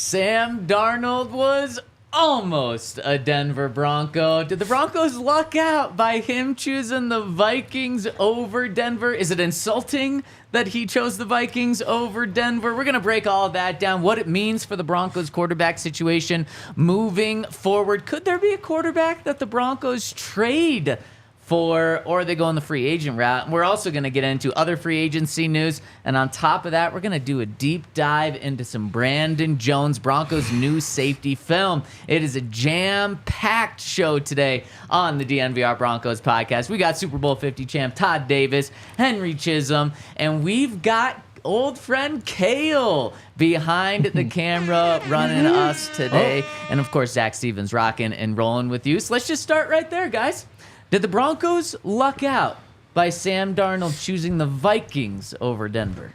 Sam Darnold was almost a Denver Bronco. Did the Broncos luck out by him choosing the Vikings over Denver? Is it insulting that he chose the Vikings over Denver? We're going to break all of that down, what it means for the Broncos quarterback situation moving forward. Could there be a quarterback that the Broncos trade for, or they go on the free agent route? And we're also going to get into other free agency news. And on top of that, we're going to do a deep dive into some Brandon Jones, Broncos' new safety film. It is a jam-packed show today on the DNVR Broncos podcast. We got Super Bowl 50 champ Todd Davis, Henry Chisholm, and we've got old friend Kale behind the camera running us today. And of course, Zach Stevens rocking and rolling with you. So let's just start right there, guys. Did the Broncos luck out by Sam Darnold choosing the Vikings over Denver?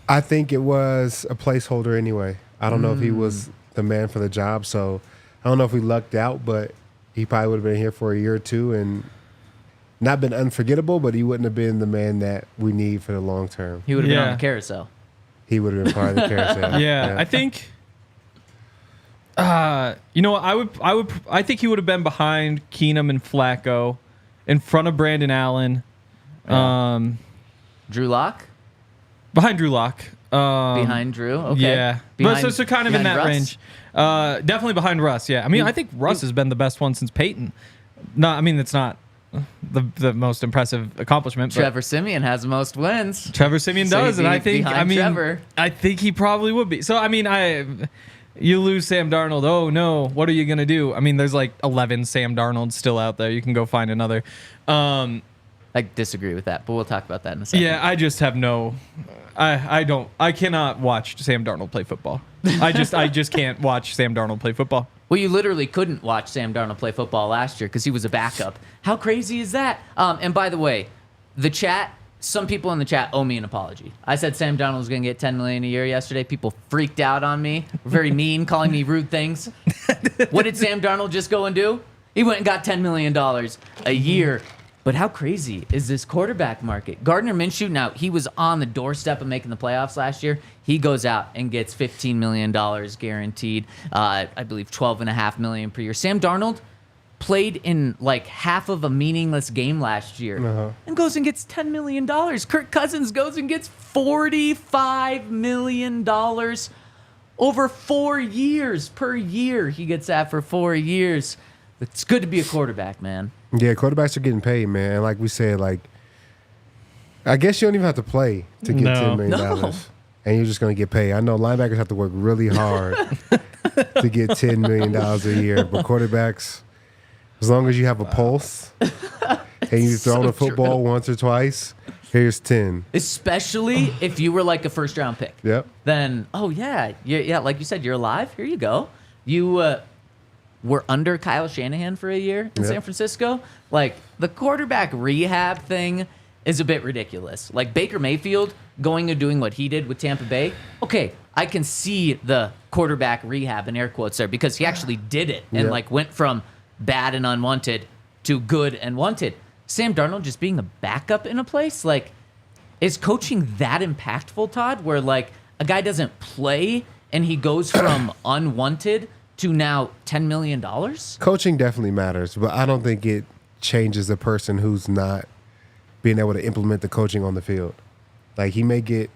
I think it was a placeholder anyway. I don't know if he was the man for the job, so I don't know if we lucked out, but he probably would have been here for a year or two and not been unforgettable, but he wouldn't have been the man that we need for the long term. He would have been on the carousel. He would have been part of the carousel. Yeah, I think... I think he would have been behind Keenum and Flacco, in front of Brandon Allen, Drew Lock? behind Drew Lock, Behind Drew? Okay. yeah, Behind, so kind of in that Russ? range. Definitely behind Russ. Yeah, I mean, I think Russ has been the best one since Peyton. No, I mean it's not the most impressive accomplishment. But Trevor Siemian has the most wins. Trevor Siemian So does, he'd and be behind Trevor. I think he probably would be. So I mean, you lose Sam Darnold. Oh no, what are you gonna do? I mean, there's like 11 Sam Darnolds still out there. You can go find another. I disagree with that, but we'll talk about that in a second. Yeah, I just have no. I cannot watch Sam Darnold play football. I just can't watch Sam Darnold play football. Well, you literally couldn't watch Sam Darnold play football last year because he was a backup. How crazy is that? And by the way, the chat, some people in the chat owe me an apology. I said Sam Darnold was going to get $10 million a year yesterday. People freaked out on me, were very mean, calling me rude things. What did Sam Darnold just go and do? He went and got $10 million a year. But how crazy is this quarterback market? Gardner Minshew, now, he was on the doorstep of making the playoffs last year. He goes out and gets $15 million guaranteed. I believe $12.5 million per year. Sam Darnold played in like half of a meaningless game last year and goes and gets $10 million. Kirk Cousins goes and gets $45 million over 4 years per year. He gets that for 4 years. It's good to be a quarterback, man. Yeah, quarterbacks are getting paid, man. Like we said, like I guess you don't even have to play to get $10 million. And you're just going to get paid. I know linebackers have to work really hard to get $10 million a year, but quarterbacks, as long as you have a pulse and you throw the football once or twice, here's 10. Especially if you were like a first-round pick. Yep. Then, yeah, like you said, you're alive. Here you go. You were under Kyle Shanahan for a year in San Francisco. Like, the quarterback rehab thing is a bit ridiculous. Like, Baker Mayfield going and doing what he did with Tampa Bay. Okay, I can see the quarterback rehab in air quotes there because he actually did it and like went from bad and unwanted to good and wanted. Sam Darnold just being a backup in a place, like, is coaching that impactful, Todd, where like a guy doesn't play and he goes from unwanted to now $10 million? Coaching definitely matters, but I don't think it changes the person who's not being able to implement the coaching on the field. Like, he may get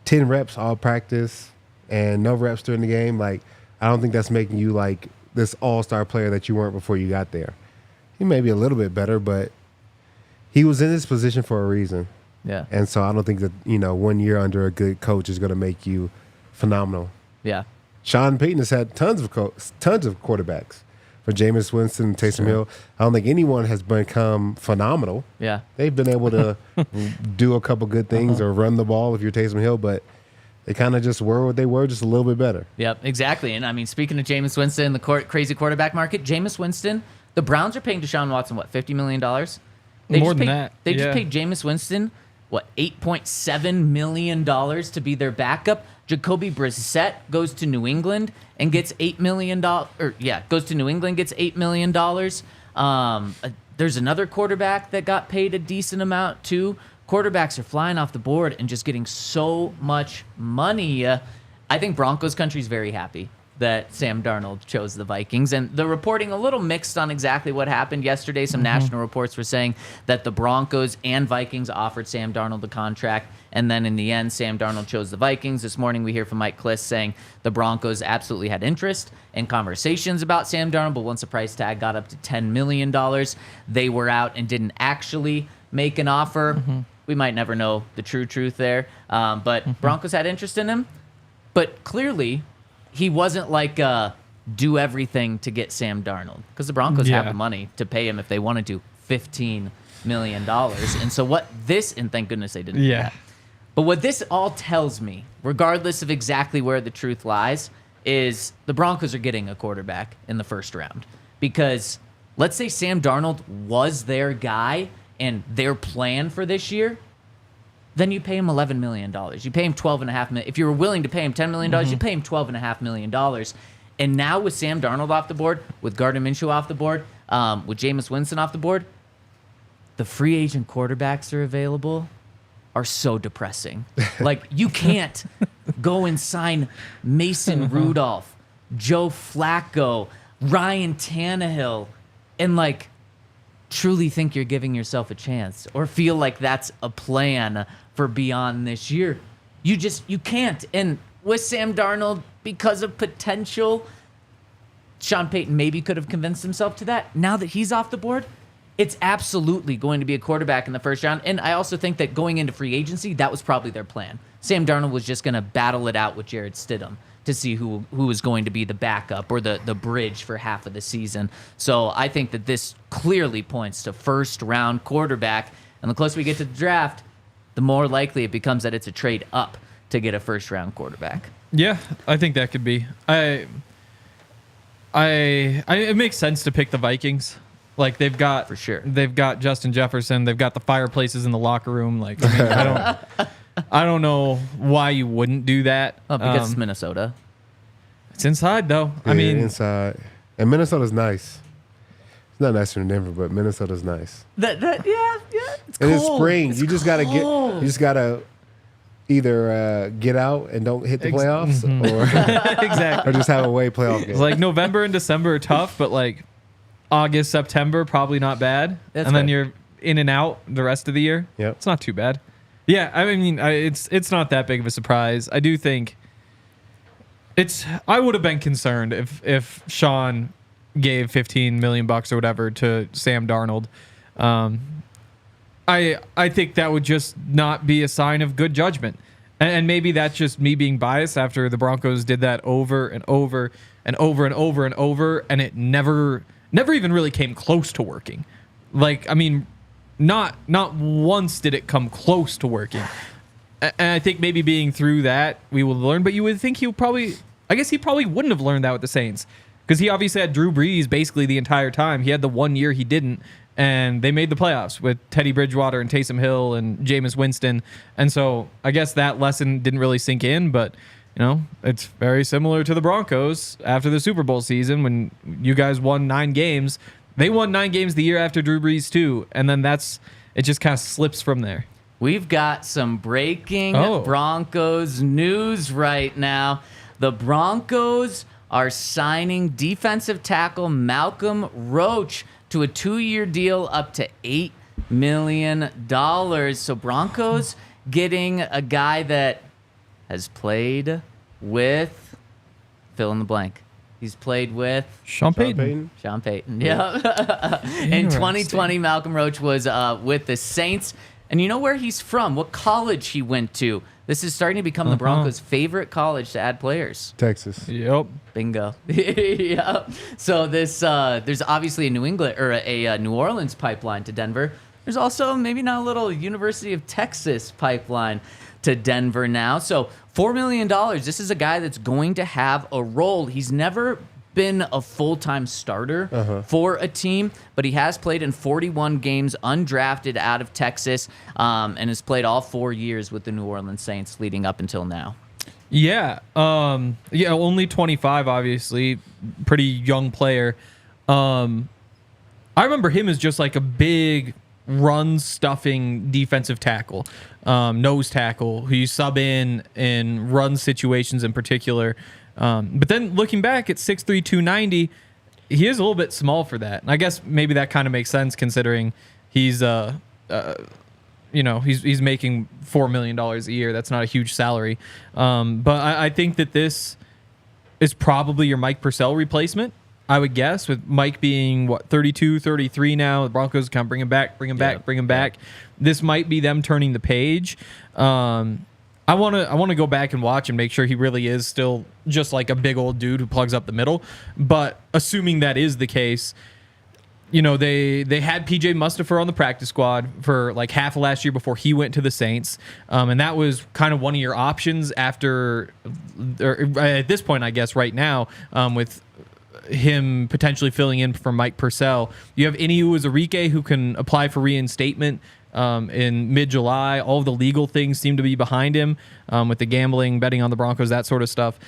10 reps all practice and no reps during the game. Like, I don't think that's making you like this all-star player that you weren't before you got there. He may be a little bit better, but he was in this position for a reason. Yeah. And so I don't think that, 1 year under a good coach is going to make you phenomenal. Yeah. Sean Payton has had tons of quarterbacks. For Jameis Winston and Taysom Hill, I don't think anyone has become phenomenal. Yeah. They've been able to do a couple good things or run the ball if you're Taysom Hill, but they kind of just were what they were, just a little bit better. Yep, exactly. And I mean, speaking of Jameis Winston, the crazy quarterback market, Jameis Winston, the Browns are paying Deshaun Watson, what, $50 million? More than that. They just paid Jameis Winston, what, $8.7 million to be their backup. Jacoby Brissett goes to New England and gets $8 million. Goes to New England, gets $8 million. There's another quarterback that got paid a decent amount too. Quarterbacks are flying off the board and just getting so much money. I think Broncos country's very happy that Sam Darnold chose the Vikings. And the reporting a little mixed on exactly what happened yesterday. Some national reports were saying that the Broncos and Vikings offered Sam Darnold the contract. And then in the end, Sam Darnold chose the Vikings. This morning, we hear from Mike Kliss saying the Broncos absolutely had interest in conversations about Sam Darnold. But once the price tag got up to $10 million, they were out and didn't actually make an offer. We might never know the true truth there. But Broncos had interest in him. But clearly, he wasn't like do everything to get Sam Darnold, because the Broncos have the money to pay him if they wanted to, $15 million. And so what this, and thank goodness they didn't do that. But what this all tells me, regardless of exactly where the truth lies, is the Broncos are getting a quarterback in the first round. Because let's say Sam Darnold was their guy and their plan for this year, then you pay him $11 million. You pay him $12.5 million. If you were willing to pay him $10 million, you pay him $12.5 million. And now with Sam Darnold off the board, with Gardner Minshew off the board, with Jameis Winston off the board, the free agent quarterbacks that are available are so depressing. Like, you can't go and sign Mason Rudolph, Joe Flacco, Ryan Tannehill, and like truly think you're giving yourself a chance or feel like that's a plan for beyond this year. You can't. And with Sam Darnold, because of potential, Sean Payton maybe could have convinced himself to that. Now that he's off the board, it's absolutely going to be a quarterback in the first round. And I also think that going into free agency, that was probably their plan. Sam Darnold was just going to battle it out with Jarrett Stidham to see who was going to be the backup or the bridge for half of the season. So I think that this clearly points to first-round quarterback. And the closer we get to the draft, the more likely it becomes that it's a trade up to get a first-round quarterback. Yeah, I think that could be. It makes sense to pick the Vikings. Like, they've got for sure. They've got Justin Jefferson. They've got the fireplaces in the locker room. Like, I mean, I don't know why you wouldn't do that. Oh, because it's Minnesota. It's inside though. Yeah, I mean, inside, and Minnesota's nice. It's not nicer than Denver, but Minnesota's nice. Yeah. It's And cold. it's spring. It's You just gotta either get out and don't hit the playoffs, or exactly. or just have a away playoff game. It's like November and December are tough, but like August, September probably not bad. That's and then fair. you're in and out the rest of the year. Yep. It's not too bad. Yeah, I mean, it's not that big of a surprise. I do think I would have been concerned if Sean gave $15 million or whatever to Sam Darnold. I think that would just not be a sign of good judgment. And maybe that's just me being biased after the Broncos did that over and over and over and over and over, and it never even really came close to working. Like, I mean, not once did it come close to working. And I think maybe being through that, we will learn. But you would think he probably wouldn't have learned that with the Saints, because he obviously had Drew Brees basically the entire time. He had the 1 year he didn't, and they made the playoffs with Teddy Bridgewater and Taysom Hill and Jameis Winston. And so I guess that lesson didn't really sink in, but you know, it's very similar to the Broncos after the Super Bowl season when you guys won 9 games. They won 9 games the year after Drew Brees too, and then it just kind of slips from there. We've got some breaking Broncos news right now. The Broncos are signing defensive tackle Malcolm Roach to a 2-year deal up to $8 million. So Broncos getting a guy that has played with fill in the blank. He's played with Sean Payton. Sean Payton, yeah. In 2020, Malcolm Roach was with the Saints. And you know where he's from? What college he went to? This is starting to become the Broncos' favorite college to add players. Texas. Yep. Bingo. Yep. So there's obviously a New England or a New Orleans pipeline to Denver. There's also maybe not a little University of Texas pipeline to Denver now. So $4 million. This is a guy that's going to have a role. He's never been a full-time starter for a team, but he has played in 41 games undrafted out of Texas, and has played all 4 years with the New Orleans Saints leading up until now. Yeah. Only 25, obviously. Pretty young player. I remember him as just like a big run stuffing defensive tackle, nose tackle, who you sub in run situations in particular. But then looking back at 6'3", 290, he is a little bit small for that. And I guess maybe that kind of makes sense considering he's he's making $4 million a year. That's not a huge salary. But I think that this is probably your Mike Purcell replacement, I would guess, with Mike being, 32, 33 now. The Broncos can bring him back. This might be them turning the page. I want to go back and watch and make sure he really is still just like a big old dude who plugs up the middle. But assuming that is the case, they had PJ Mustafa on the practice squad for like half of last year before he went to the Saints. And that was kind of one of your options after, or at this point, I guess, right now, with him potentially filling in for Mike Purcell. You have Inu Uwazurike, who can apply for reinstatement in mid-July. All of the legal things seem to be behind him, with the gambling, betting on the Broncos, that sort of stuff.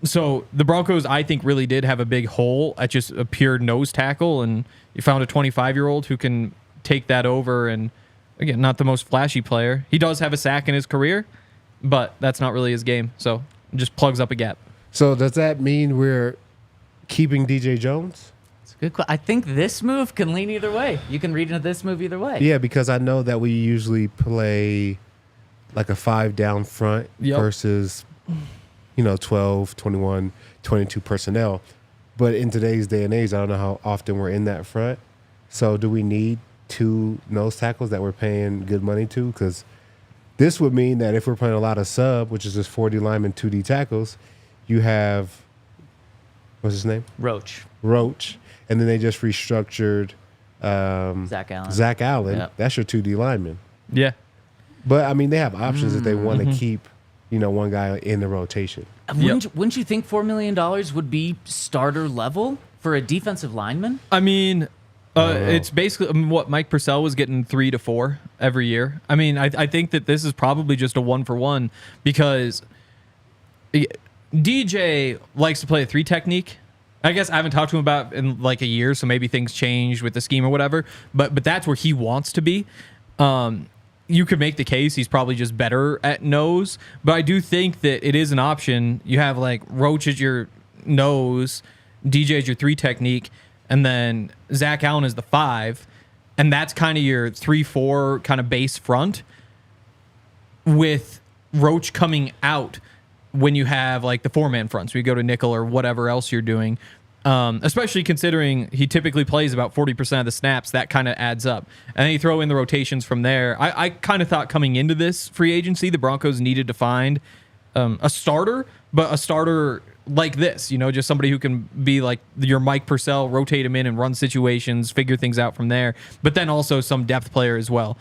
So the Broncos, I think, really did have a big hole at just a pure nose tackle, and you found a 25-year-old who can take that over. And again, not the most flashy player. He does have a sack in his career, but that's not really his game. So it just plugs up a gap. So does that mean we're keeping DJ Jones? Good. I think this move can lean either way. You can read into this move either way. Yeah, because I know that we usually play like a 5 down front versus, 12, 21, 22 personnel. But in today's day and age, I don't know how often we're in that front. So do we need 2 nose tackles that we're paying good money to? Because this would mean that if we're playing a lot of sub, which is just 4D linemen, 2D tackles, you have, what's his name? Roach. And then they just restructured Zach Allen. Yep. That's your 2D lineman. Yeah. But, I mean, they have options if they want to keep, one guy in the rotation. Wouldn't you think $4 million would be starter level for a defensive lineman? I mean, it's basically what Mike Purcell was getting 3 to 4 every year. I mean, I think that this is probably just a 1-for-1 because DJ likes to play a 3 technique. I guess I haven't talked to him about in like a year, so maybe things changed with the scheme or whatever. But that's where he wants to be. You could make the case he's probably just better at nose, but I do think that it is an option. You have like Roach as your nose, DJ as your 3 technique, and then Zach Allen is the 5, and that's kind of your 3-4 kind of base front with Roach coming out when you have like the 4-man fronts, so you go to nickel or whatever else you're doing. Especially considering he typically plays about 40% of the snaps, that kind of adds up. And then you throw in the rotations from there. I kind of thought coming into this free agency, the Broncos needed to find a starter, but a starter like this, just somebody who can be like your Mike Purcell, rotate him in and run situations, figure things out from there, but then also some depth player as well.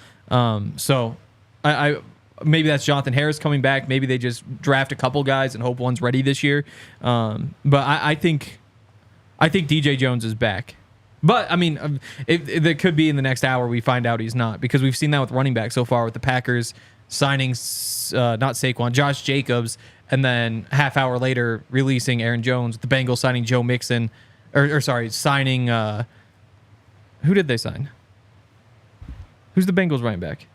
So I maybe that's Jonathan Harris coming back. Maybe they just draft a couple guys and hope one's ready this year. But I think DJ Jones is back. But, I mean, it could be in the next hour we find out he's not, because we've seen that with running back so far with the Packers signing, not Saquon, Josh Jacobs, and then half hour later releasing Aaron Jones, the Bengals signing Joe Mixon, signing, who did they sign? Who's the Bengals running back?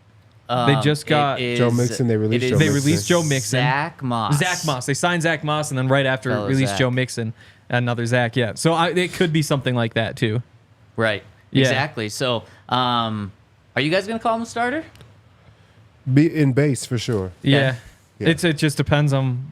They just got Joe Mixon. They released Joe Mixon. They released Joe Mixon. Zach Moss. They signed Zach Moss, and then right after released Joe Mixon. Another Zach, yeah. So it could be something like that too. Right. Yeah. Exactly. So, are you guys gonna call him a starter? Be in base for sure. Yeah. It just depends on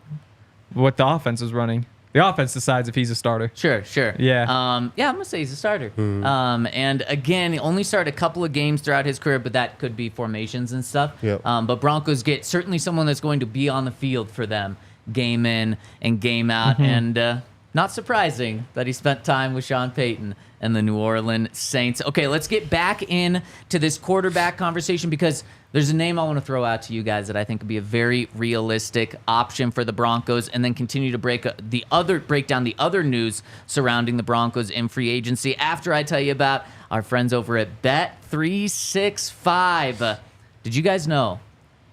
what the offense is running. The offense decides if he's a starter. Sure. Yeah. I'm gonna say he's a starter. And again, he only started a couple of games throughout his career, but that could be formations and stuff. Yep. But Broncos get certainly someone that's going to be on the field for them, game in and game out, and not surprising that he spent time with Sean Payton and the New Orleans Saints. Okay, let's get back in to this quarterback conversation, because there's a name I want to throw out to you guys that I think would be a very realistic option for the Broncos, and then continue to break down the other news surrounding the Broncos in free agency after I tell you about our friends over at Bet365. Did you guys know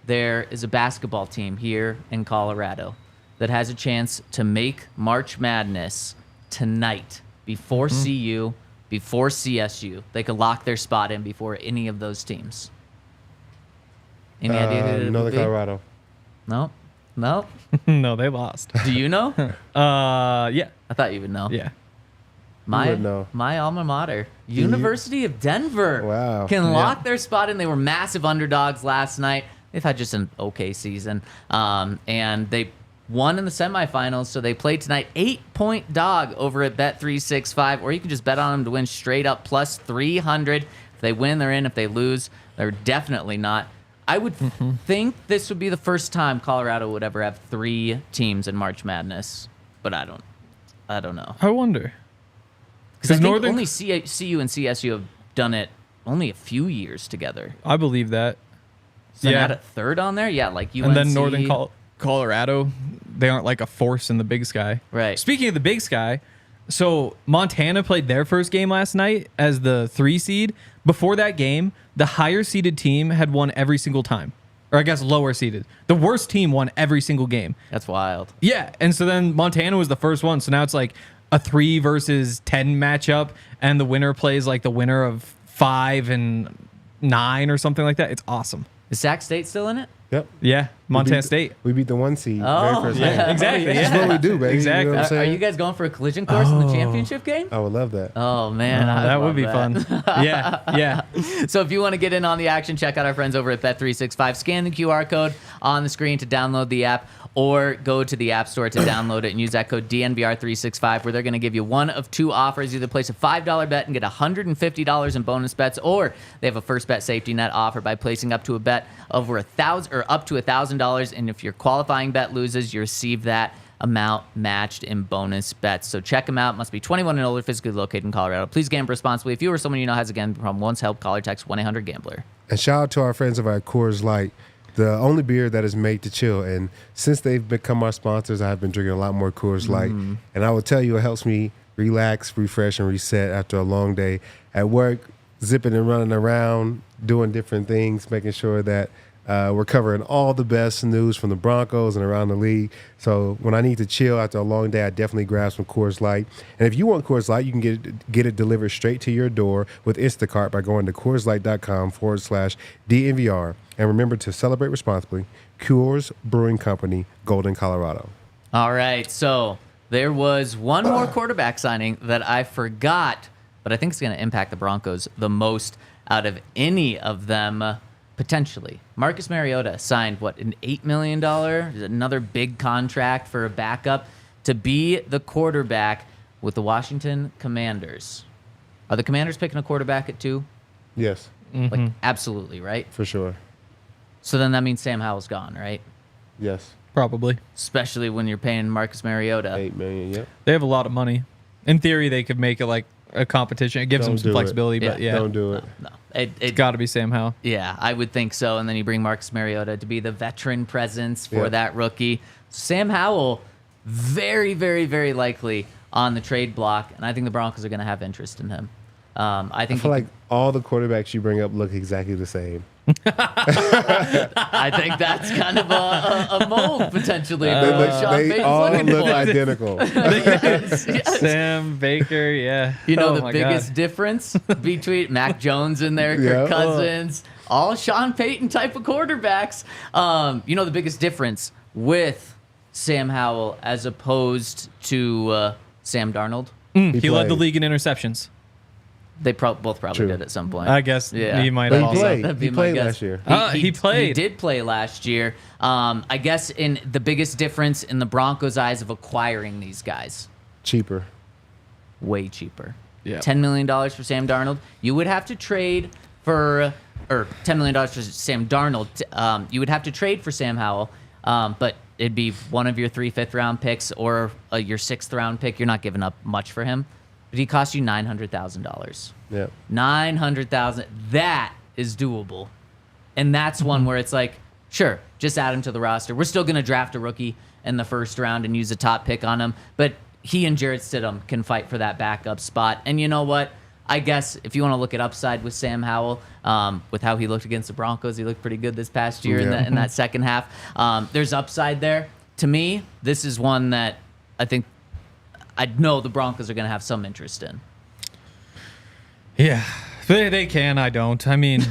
there is a basketball team here in Colorado that has a chance to make March Madness tonight before CU before CSU. They could lock their spot in before any of those teams. Any idea who it would Northern be? Colorado. No. No. No, they lost. Do you know? Yeah. I thought you would know. Yeah. would know? My alma mater, University of Denver, Wow. can lock their spot in. They were massive underdogs last night. They've had just an okay season, and they won in the semifinals. So they played tonight. 8-point dog over at Bet365, or you can just bet on them to win straight up plus 300. If they win, they're in. If they lose, they're definitely not. I would think this would be the first time Colorado would ever have 3 teams in March Madness, but I don't know. I wonder. Because I think Northern- only CU and CSU have done it only a few years together. I believe that. So Yeah. not a third on there? Yeah, like UNC. And then Northern Colorado, they aren't like a force in the Big Sky. Right. Speaking of the Big Sky, so Montana played their first game last night as the 3 seed. Before that game, the higher seeded team had won every single time. Or I guess lower seeded. The worst team won every single game. That's wild. Yeah, and so then Montana was the first one. So now it's like a 3 versus 10 matchup, and the winner plays like the winner of 5 and 9 or something like that. It's awesome. Is Sac State still in it? Yep. Yeah, Montana We beat- State. We beat the 1 seed. Oh, very first yeah. game. Exactly. That's what we do, baby. Exactly. You know what I'm Are saying? you guys going for a collision course in the championship game? I would love that. Oh, man. I'd That would love be that. fun. Yeah. So if you want to get in on the action, check out our friends over at Bet365. Scan the QR code on the screen to download the app, or go to the App Store to download it and use that code DNVR365, where they're going to give you one of 2 offers. Either place a $5 bet and get $150 in bonus bets, or they have a first bet safety net offer by placing up to a bet over up to $1,000. And if your qualifying bet loses, you receive that amount matched in bonus bets. So check them out. Must be 21 and older, physically located in Colorado. Please gamble responsibly. If you or someone you know has a gambling problem, once help, call or text 1-800-GAMBLER. And shout out to our friends over at Coors Light, the only beer that is made to chill. And since they've become our sponsors, I've been drinking a lot more Coors Light. And I will tell you, it helps me relax, refresh, and reset after a long day at work, zipping and running around, doing different things, making sure that we're covering all the best news from the Broncos and around the league. So when I need to chill after a long day, I definitely grab some Coors Light. And if you want Coors Light, you can get it delivered straight to your door with Instacart by going to CoorsLight.com/DNVR. And remember to celebrate responsibly. Coors Brewing Company, Golden, Colorado. All right, so there was one more quarterback signing that I forgot, but I think it's going to impact the Broncos the most out of any of them, potentially. Marcus Mariota signed, an $8 million? Another big contract for a backup to be the quarterback with the Washington Commanders. Are the Commanders picking a quarterback at 2? Yes, Like, absolutely, right? for sure. So then that means Sam Howell's gone, right? Yes. Probably. Especially when you're paying Marcus Mariota. $8 million, yep. They have a lot of money. In theory, they could make it like a competition. It gives Don't them some do it. flexibility, but yeah. Don't do it. No, It's got to be Sam Howell. yeah, I would think so. And then you bring Marcus Mariota to be the veteran presence for Yeah. that rookie. Sam Howell, very, very, very likely on the trade block, and I think the Broncos are going to have interest in him. I I think feel like all the quarterbacks you bring up look exactly the same. I think that's kind of a mold potentially. for what Sean They Payton's all looking look for. identical. Yes, yes. Sam Baker, yeah. You know Oh the my biggest God. difference between Mac Jones in there, Yeah. Kirk Cousins, all Sean Payton type of quarterbacks. You know the biggest difference with Sam Howell as opposed to Sam Darnold? He led the played. league in interceptions. They both probably True. did at some point. I guess Yeah. he might But have he also. played. That'd be He my played guess. last year. He played. He did play last year. I guess in the biggest difference in the Broncos' eyes of acquiring these guys, Cheaper. way cheaper. Yeah. $10 million for Sam Darnold. You would have to trade for, or $10 million for Sam Darnold. You would have to trade for Sam Howell, but it'd be one of your 3 fifth-round picks or your 6th-round pick. You're not giving up much for him. But he cost you $900,000. Yeah. $900,000. That is doable. And that's one where it's like, sure, just add him to the roster. We're still going to draft a rookie in the first round and use a top pick on him. But he and Jarrett Stidham can fight for that backup spot. And you know what? I guess if you want to look at upside with Sam Howell, with how he looked against the Broncos, he looked pretty good this past year Yeah. in that second half. There's upside there. To me, this is one that I think I know the Broncos are going to have some interest in. Yeah, they can. I don't. I mean,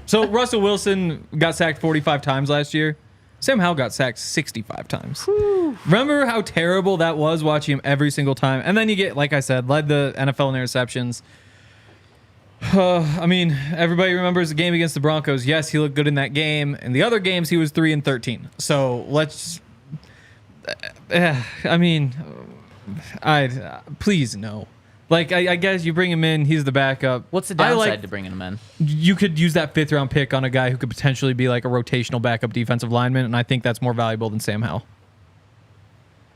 so Russell Wilson got sacked 45 times last year. Sam Howell got sacked 65 times. Whew. Remember how terrible that was watching him every single time? And then you get, like I said, led the NFL in interceptions. I mean, everybody remembers the game against the Broncos. Yes, he looked good in that game. In the other games, he was 3-13. So let's. I mean, please no. Like I guess you bring him in, he's the backup. What's the downside to bringing him in? You could use that 5th round pick on a guy who could potentially be like a rotational backup defensive lineman, and I think that's more valuable than Sam Howell.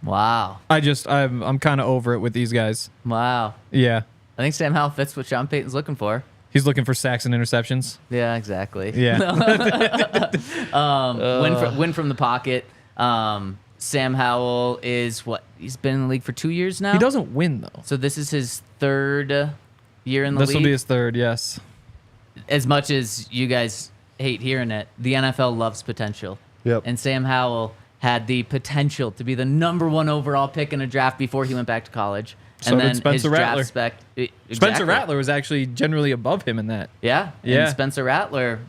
Wow. I'm kind of over it with these guys. Wow. Yeah. I think Sam Howell fits what Sean Payton's looking for. He's looking for sacks and interceptions. Yeah, exactly. Yeah. Win from the pocket. Sam Howell is what? He's been in the league for 2 years now? He doesn't win, though. So this is his 3rd year in the league? This will be his 3rd, yes. As much as you guys hate hearing it, the NFL loves potential. Yep. And Sam Howell had the potential to be the #1 overall pick in a draft before he went back to college. So And did then Spencer his Rattler. draft spec. Spencer Exactly. Rattler was actually generally above him in that. Yeah. Yeah. And Spencer Rattler,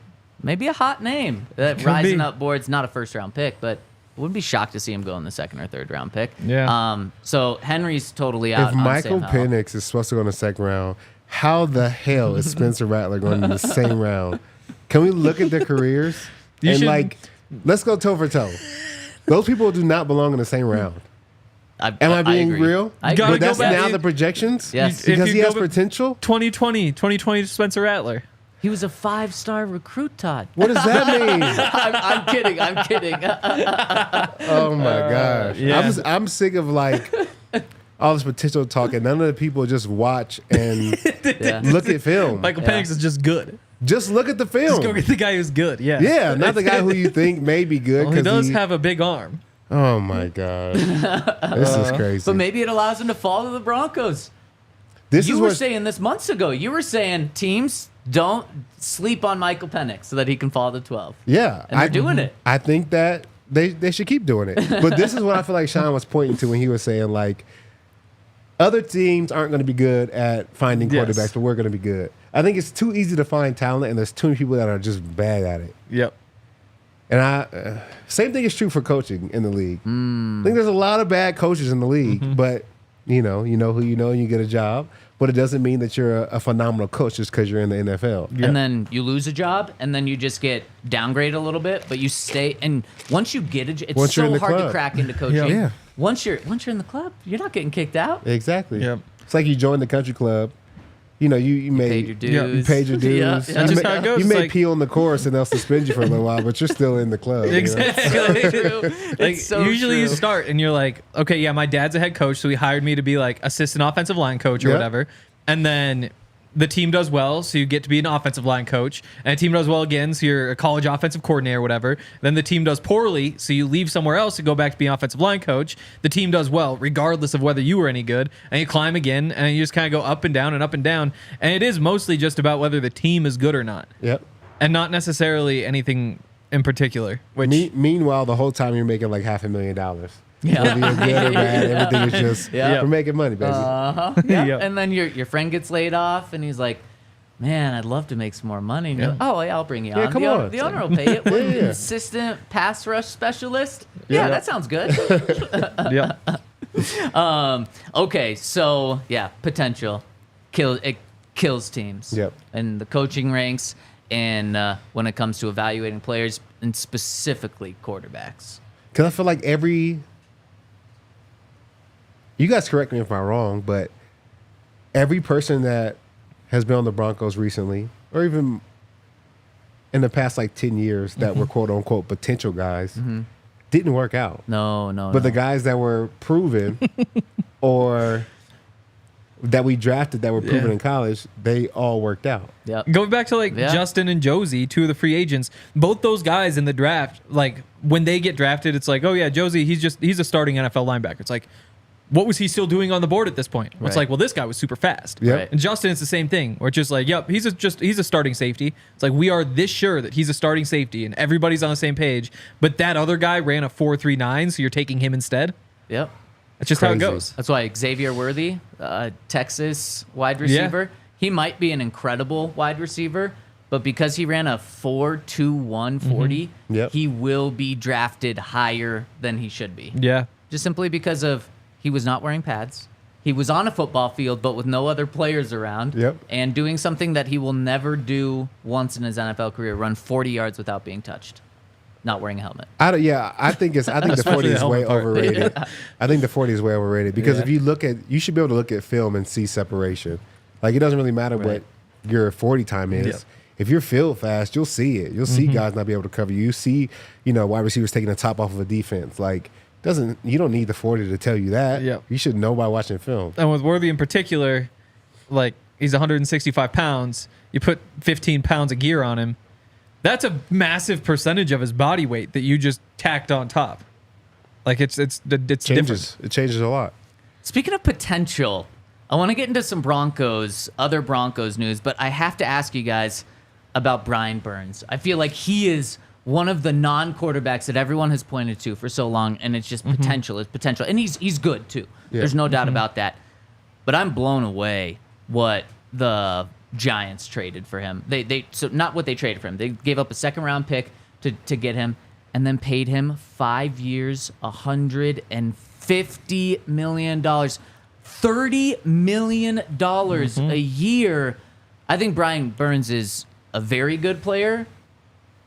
maybe a hot name. Could Rising be. up boards, not a 1st-round pick, but wouldn't be shocked to see him go in the 2nd or 3rd round pick. Yeah. So Henry's totally out. If on Michael Sam Howell. Penix is supposed to go in the 2nd round, how the hell is Spencer Rattler going in the same round? Can we look at their careers You should- and let's go toe for toe? Those people do not belong in the same round. Am I being agree. real? I Gotta But go that's back- now the projections? Yes. If Because you he has go back- potential? 2020 Spencer Rattler. He was a 5-star recruit, Todd. What does that mean? I'm kidding. I'm kidding. Oh my gosh. yeah. I'm sick of all this potential talk and none of the people just watch and Yeah. look at film. Michael Yeah. Penix is just good. Just look at the film. Just go get the guy who's good. Yeah. Yeah, not the guy who you think may be good. Well, he 'cause does have a big arm. Oh my god, this is crazy. But maybe it allows him to fall to the Broncos. This You is were what saying this months ago. You were saying teams don't sleep on Michael Penix so that he can fall to 12. yeah, And they're doing it. I think that they should keep doing it. But this is what I feel like Sean was pointing to when he was saying other teams aren't going to be good at finding Yes. quarterbacks, but we're going to be good. I think it's too easy to find talent, and there's too many people that are just bad at it. Yep. And same thing is true for coaching in the league. I think there's a lot of bad coaches in the league, but you know who you know, and you get a job. But it doesn't mean that you're a phenomenal coach just because you're in the NFL. Yeah. And then you lose a job, and then you just get downgraded a little bit, but you stay. And once you get it's Once you're in so the hard to club. crack into coaching. Yeah. Once you're in the club, you're not getting kicked out. Exactly. Yep. It's like you joined the country club. You know, you made Paid your dues. Yeah, you paid your dues. Yeah. That's just how it goes. You It's may like- pee on the course and they'll suspend you for a little while, but you're still in the club. you know? Exactly. Like so usually you true. start and you're like, okay, yeah, my dad's a head coach, so he hired me to be like assistant offensive line coach or Yeah. whatever. And then the team does well, so you get to be an offensive line coach. And the team does well again, so you're a college offensive coordinator or whatever. Then the team does poorly, so you leave somewhere else to go back to being offensive line coach. The team does well, regardless of whether you were any good. And you climb again, and you just kind of go up and down and up and down. And it is mostly just about whether the team is good or not, Yep. and not necessarily anything in particular. Which Meanwhile, the whole time you're making like $500,000. Yeah. Whether you're good or bad, everything is just Yeah. we're making money, baby. Yeah. Yep. And then your friend gets laid off, and he's like, "Man, I'd love to make some more money." And you're like, "Oh, yeah, I'll bring you on. Yeah, come the on. The owner will pay it. What, Yeah. assistant pass rush specialist. Yeah, Yeah. that sounds good." yeah. Okay, so yeah, potential kills teams. Yep. And the coaching ranks, and when it comes to evaluating players, and specifically quarterbacks. Because I feel like you guys correct me if I'm wrong, but every person that has been on the Broncos recently, or even in the past 10 years that were quote unquote potential guys, didn't work out. No. But the guys that were proven or that we drafted that were proven Yeah. in college, they all worked out. Yep. Going back to Yeah. Justin and Josie, two of the free agents, both those guys in the draft, when they get drafted, it's like, oh yeah, Josie, he's a starting NFL linebacker. It's like, what was he still doing on the board at this point? Well, It's Right. like, well, this guy was super fast. Yep. Right. And Justin, it's the same thing. Where it's just like, yep, he's a starting safety. It's like we are this sure that he's a starting safety, and everybody's on the same page. But that other guy ran a 4.39, so you're taking him instead. Yep. That's just how it Crazy. goes. That's why Xavier Worthy, Texas wide receiver, he might be an incredible wide receiver, but because he ran a 4.21 40, Yep. he will be drafted higher than he should be. Yeah. Just simply because of he was not wearing pads. He was on a football field, but with no other players around. Yep. And doing something that he will never do once in his NFL career, run 40 yards without being touched. Not wearing a helmet. I think the 40 Especially is the way helmet part. overrated. I think the 40 is way overrated because Yeah. if you should be able to look at film and see separation. Like, it doesn't really matter what your 40 time is. Yeah. If you're field fast, you'll see it. You'll see guys not be able to cover you. You see, wide receivers taking the top off of a defense. Like, you don't need the 40 to tell you that. Yeah. You should know by watching film. And with Worthy in particular, like he's 165 pounds. You put 15 pounds of gear on him. That's a massive percentage of his body weight that you just tacked on top. Like it's different. Changes. It changes a lot. Speaking of potential, I want to get into some other Broncos news, but I have to ask you guys about Brian Burns. I feel like he is one of the non-quarterbacks that everyone has pointed to for so long, and it's just potential. It's potential. And he's good, too. Yeah. There's no doubt about that. But I'm blown away what the Giants traded for him. So not what they traded for him. They gave up a second-round pick to get him and then paid him 5 years, $150 million. $30 million a year. I think Brian Burns is a very good player,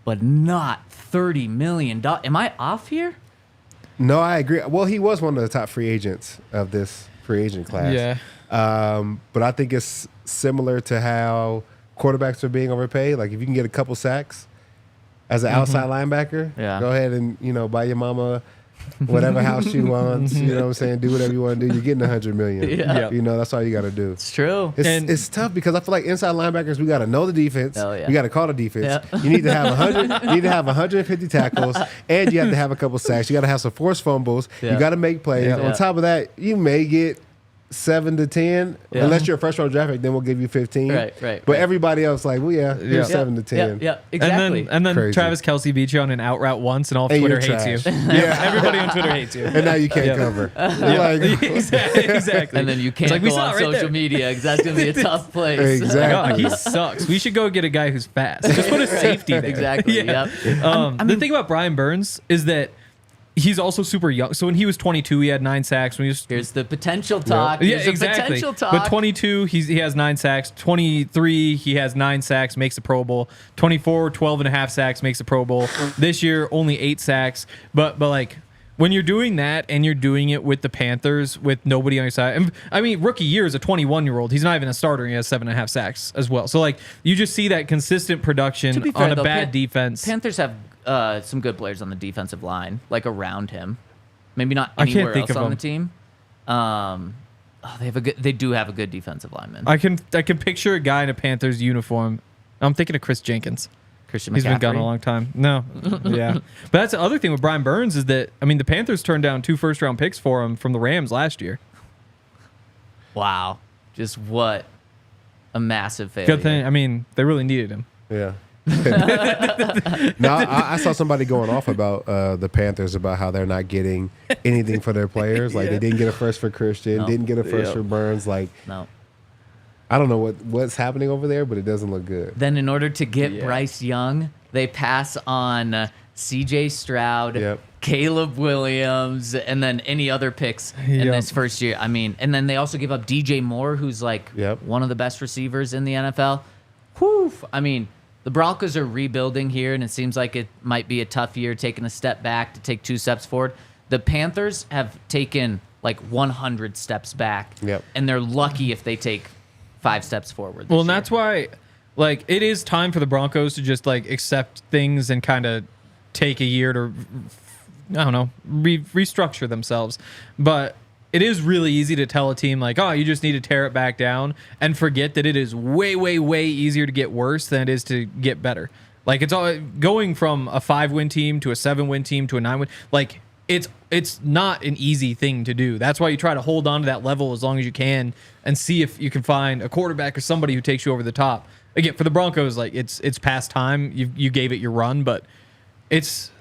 but not $30 million. Am I off here? No, I agree. Well, he was one of the top free agents of this free agent class. Yeah. But I think it's similar to how quarterbacks are being overpaid. Like, if you can get a couple sacks as an outside linebacker, go ahead and, buy your mama whatever house she wants. You know what I'm saying? Do whatever you want to do. You're getting $100 million. Yeah. That's all you got to do. It's true. It's tough because I feel like inside linebackers, we got to know the defense. Oh, yeah. We got to call the defense. Yeah. You need to have 100. You need to have 150 tackles, and you have to have a couple sacks. You got to have some forced fumbles. Yeah. You got to make plays. Yeah. On top of that, you may get 7 to 10, Yeah. unless you're a first round draft pick. Then we'll give you 15. Right. But everybody else, like, well, here's 7 to 10. Yeah, exactly. And then Crazy. Travis Kelce beat you on an out route once, and all of And Twitter you're hates you. trash. Yeah. Everybody on Twitter hates you. And now you can't cover. Like, exactly. And then you can't It's like, we go saw on it right social there. media because that's going to be a tough place. Exactly. Oh, he sucks. We should go get a guy who's fast. Just put a safety there. Exactly, yep. The thing about Brian Burns is that he's also super young. So when he was 22, he had 9 sacks. When he was Here's the potential talk. yeah, Here's the exactly. potential talk. But 22, he has 9 sacks. 23, he has 9 sacks, makes the Pro Bowl. 24, 12 and a half sacks, makes the Pro Bowl. This year, only 8 sacks. But like, when you're doing that and you're doing it with the Panthers with nobody on your side, and, I mean, rookie year is a 21-year-old. He's not even a starter. And he has 7.5 sacks as well. So like, you just see that consistent production To be fair, on a though, bad defense. Panthers have some good players on the defensive line, like around him. Maybe not I can't anywhere think else of on the them. team. They do have a good defensive lineman. I can picture a guy in a Panthers uniform. I'm thinking of Chris Jenkins. Christian He's been McCaffrey. gone a long time. No, yeah, but that's the other thing with Brian Burns is that the Panthers turned down 2 first-round picks for him from the Rams last year. Wow, just what a massive failure. Good thing. They really needed him. Yeah. No, I saw somebody going off about the Panthers about how they're not getting anything for their players. Like, they didn't get a first for Christian, No. didn't get a first Yep. for Burns. Like, No. I don't know what's happening over there, but it doesn't look good. Then in order to get Yeah. Bryce Young, they pass on C.J. Stroud, Yep. Caleb Williams, and then any other picks in Yep. this first year. And then they also give up DJ Moore, who's like Yep. one of the best receivers in the NFL. Whew. The Broncos are rebuilding here, and it seems like it might be a tough year, taking a step back to take 2 steps forward. The Panthers have taken like 100 steps back, Yep. and they're lucky if they take 5 steps forward. Well, and that's why, like, it is time for the Broncos to just like accept things and kind of take a year to, I don't know, restructure themselves. But it is really easy to tell a team like, oh, you just need to tear it back down and forget that it is way, way, way easier to get worse than it is to get better. Like, it's all going from a 5-win team to a 7-win team to a 9-win. Like, it's not an easy thing to do. That's why you try to hold on to that level as long as you can and see if you can find a quarterback or somebody who takes you over the top. Again, for the Broncos, like, it's past time. You gave it your run, but it's.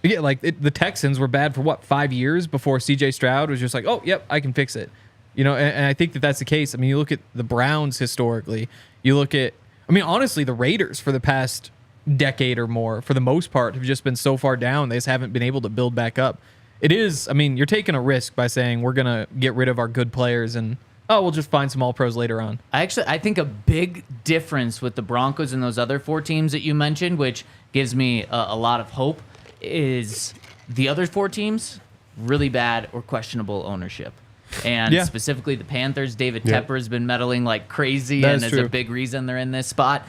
Yeah, the Texans were bad for 5 years before C.J. Stroud was just like, oh, yep, I can fix it. You know, and I think that that's the case. I mean, you look at the Browns historically. You look at, I mean, honestly, the Raiders for the past decade or more, for the most part, have just been so far down. They just haven't been able to build back up. It is, I mean, you're taking a risk by saying we're going to get rid of our good players and, we'll just find some all-pros later on. I think a big difference with the Broncos and those other 4 teams that you mentioned, which gives me a lot of hope, is the other 4 teams, really bad or questionable ownership. And specifically the Panthers, David Tepper has been meddling like crazy, and is a big reason they're in this spot.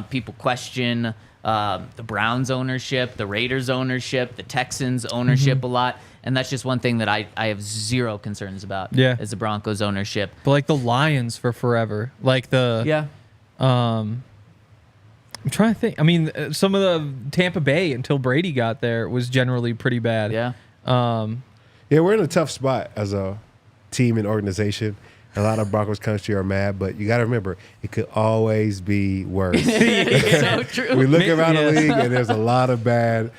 People question the Browns ownership, the Raiders ownership, the Texans ownership a lot. And that's just one thing that I have zero concerns about is the Broncos ownership. But like the Lions for forever. Like the I'm trying to think. I mean, some of the Tampa Bay until Brady got there was generally pretty bad. Yeah. We're in a tough spot as a team and organization. A lot of Broncos country are mad, but you got to remember, it could always be worse. So true. We look around the league, and there's a lot of bad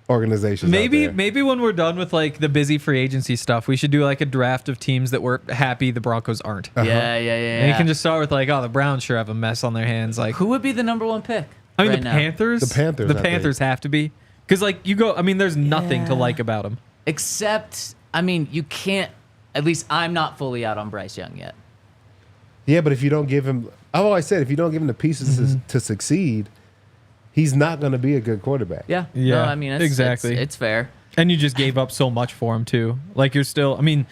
organizations. Maybe when we're done with like the busy free agency stuff, we should do like a draft of teams that we're happy the Broncos aren't. Yeah. And you can just start with like, the Browns sure have a mess on their hands. Like, who would be the number 1 pick? I mean, right the now? Panthers. The Panthers have to be, because like you go. I mean, there's nothing to like about them. Except, I mean, you can't. At least I'm not fully out on Bryce Young yet. Yeah, but if you don't give him, I've always said, if you don't give him the pieces to succeed, he's not going to be a good quarterback. Yeah. No, I mean, exactly. It's fair. And you just gave up so much for him too. Like you're still. I mean,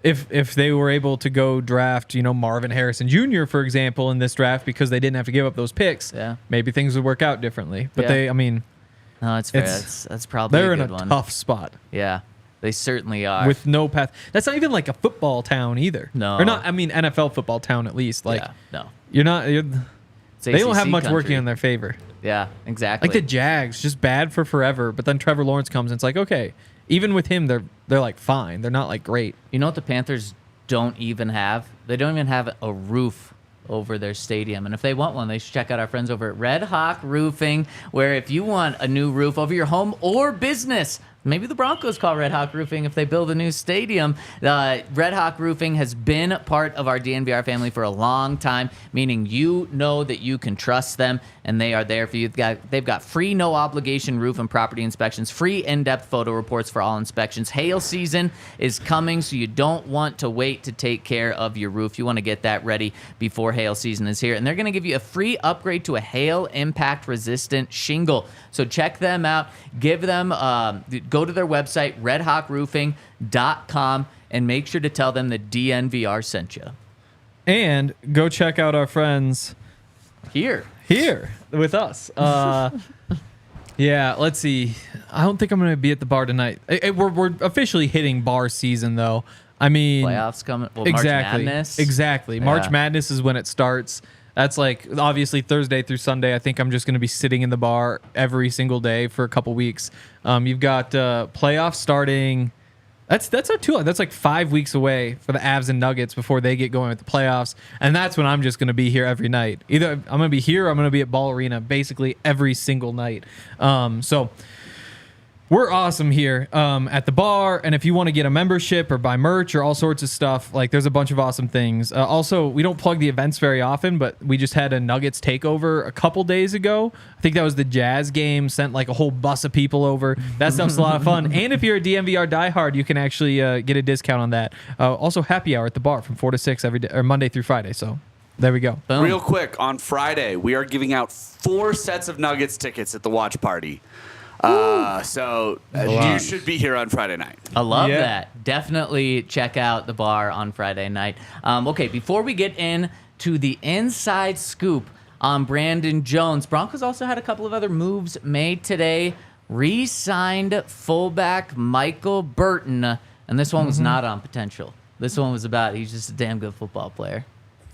if they were able to go draft, Marvin Harrison Jr. for example in this draft because they didn't have to give up those picks, maybe things would work out differently. But no, it's fair. That's probably they're a good in a one. tough spot. Yeah. They certainly are. With no path. That's not even like a football town either. No. Or not, I mean, NFL football town at least. Like, no. You're not. They don't have much country. working in their favor. Yeah, exactly. Like the Jags, just bad for forever. But then Trevor Lawrence comes and it's like, okay. Even with him, they're like fine. They're not like great. You know what the Panthers don't even have? They don't even have a roof over their stadium. And if they want one, they should check out our friends over at Red Hawk Roofing, where if you want a new roof over your home or business, maybe the Broncos call Red Hawk Roofing if they build a new stadium. Red Hawk Roofing has been part of our DNVR family for a long time, meaning you know that you can trust them, and they are there for you. They've got free, no-obligation roof and property inspections, free in-depth photo reports for all inspections. Hail season is coming, so you don't want to wait to take care of your roof. You want to get that ready before hail season is here, and they're going to give you a free upgrade to a hail impact-resistant shingle. So check them out. Give them go to their website, redhawkroofing.com, and make sure to tell them that DNVR sent you. And go check out our friends here with us. Yeah, let's see. I don't think I'm going to be at the bar tonight. We're officially hitting bar season, though. I mean, playoffs coming. Well, exactly. March Madness. Exactly. Yeah. March Madness is when it starts. That's like obviously Thursday through Sunday. I think I'm just going to be sitting in the bar every single day for a couple weeks. You've got playoffs starting. That's not too long. That's like 5 weeks away for the Avs and Nuggets before they get going with the playoffs. And that's when I'm just going to be here every night. Either I'm going to be here or I'm going to be at Ball Arena basically every single night. So we're awesome here at the bar. And if you want to get a membership or buy merch or all sorts of stuff, like there's a bunch of awesome things. Also, we don't plug the events very often, but we just had a Nuggets takeover a couple days ago. I think that was the Jazz game, sent like a whole bus of people over. That stuff's a lot of fun. And if you're a DNVR diehard, you can actually get a discount on that. Also, happy hour at the bar from 4 to 6 every day, or Monday through Friday. So there we go. Boom. Real quick, on Friday, we are giving out 4 sets of Nuggets tickets at the watch party. So you should be here on Friday night. I love that. Definitely check out the bar on Friday night. Okay, before we get into the inside scoop on Brandon Jones, Broncos also had a couple of other moves made today. Re-signed fullback Michael Burton, and this one was not on potential. This one was about he's just a damn good football player.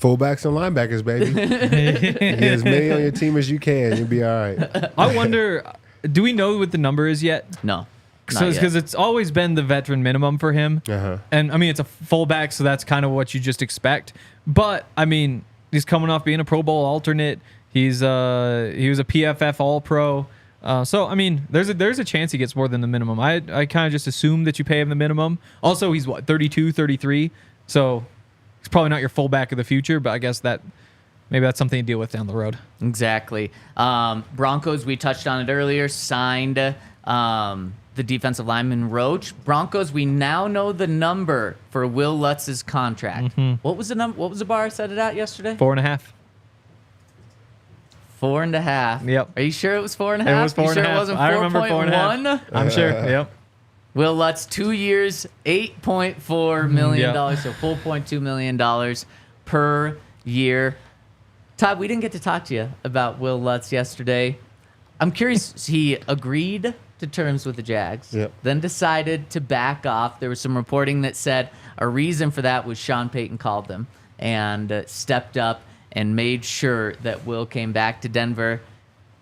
Fullbacks and linebackers, baby. Get as many on your team as you can. You'll be all right. I wonder... Do we know what the number is yet? No. Because it's always been the veteran minimum for him. Uh-huh. And, I mean, it's a fullback, so that's kind of what you just expect. But, I mean, he's coming off being a Pro Bowl alternate. He was a PFF All-Pro. So, I mean, there's a chance he gets more than the minimum. I kind of just assume that you pay him the minimum. Also, he's, 32, 33? So, He's probably not your fullback of the future, but I guess maybe that's something to deal with down the road. Exactly. Broncos, we touched on it earlier, signed the defensive lineman Roach. Broncos, we now know the number for Wil Lutz's contract. What was the number? What was the bar I set it at yesterday? 4.5. 4.5. Yep. Are you sure it was 4.5? It was 4.5. You sure it wasn't 4.1? I remember 4.5. I'm sure. Yep. Wil Lutz, 2 years, $8.4 million, so $4.2 million per year. Todd, we didn't get to talk to you about Wil Lutz yesterday. I'm curious, he agreed to terms with the Jags, then decided to back off. There was some reporting that said a reason for that was Sean Payton called them and stepped up and made sure that Wil came back to Denver.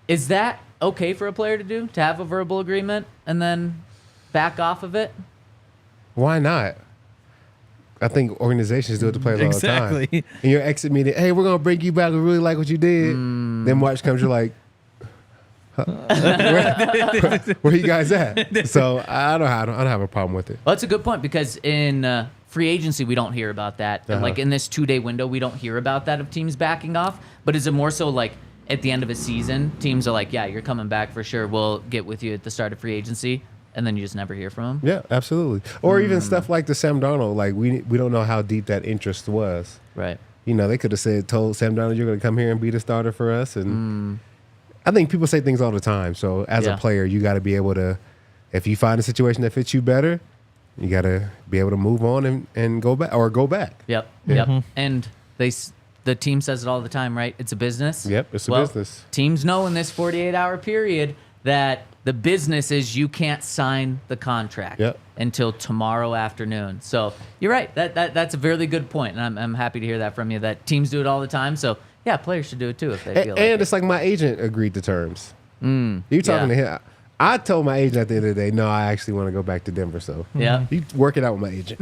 Is that okay for a player to do, to have a verbal agreement and then back off of it? Why not? I think organizations do it to players all the time. Exactly. In your exit meeting, hey, we're going to bring you back. We really like what you did. Then March comes, you're like, huh? where you guys at? So I don't have a problem with it. Well, that's a good point because in free agency, we don't hear about that. And like in this 2-day window, we don't hear about that of teams backing off. But is it more so like at the end of a season, teams are like, yeah, you're coming back for sure. We'll get with you at the start of free agency. And then you just never hear from them? Yeah, absolutely. Or even stuff like the Sam Darnold. Like, we don't know how deep that interest was. Right. You know, they could have told Sam Darnold, you're going to come here and be the starter for us. And I think people say things all the time. So as a player, you got to be able to, if you find a situation that fits you better, you got to be able to move on and go back or go back. Yep. And the team says it all the time, right? It's a business. Yep, it's a business. Teams know in this 48-hour period that the business is you can't sign the contract until tomorrow afternoon. So you're right. That's a really good point, and I'm happy to hear that from you. That teams do it all the time. So yeah, players should do it too if they feel. And it's like my agent agreed to terms. You talking to him? I told my agent at the end of the day, no, I actually want to go back to Denver. So you work it out with my agent.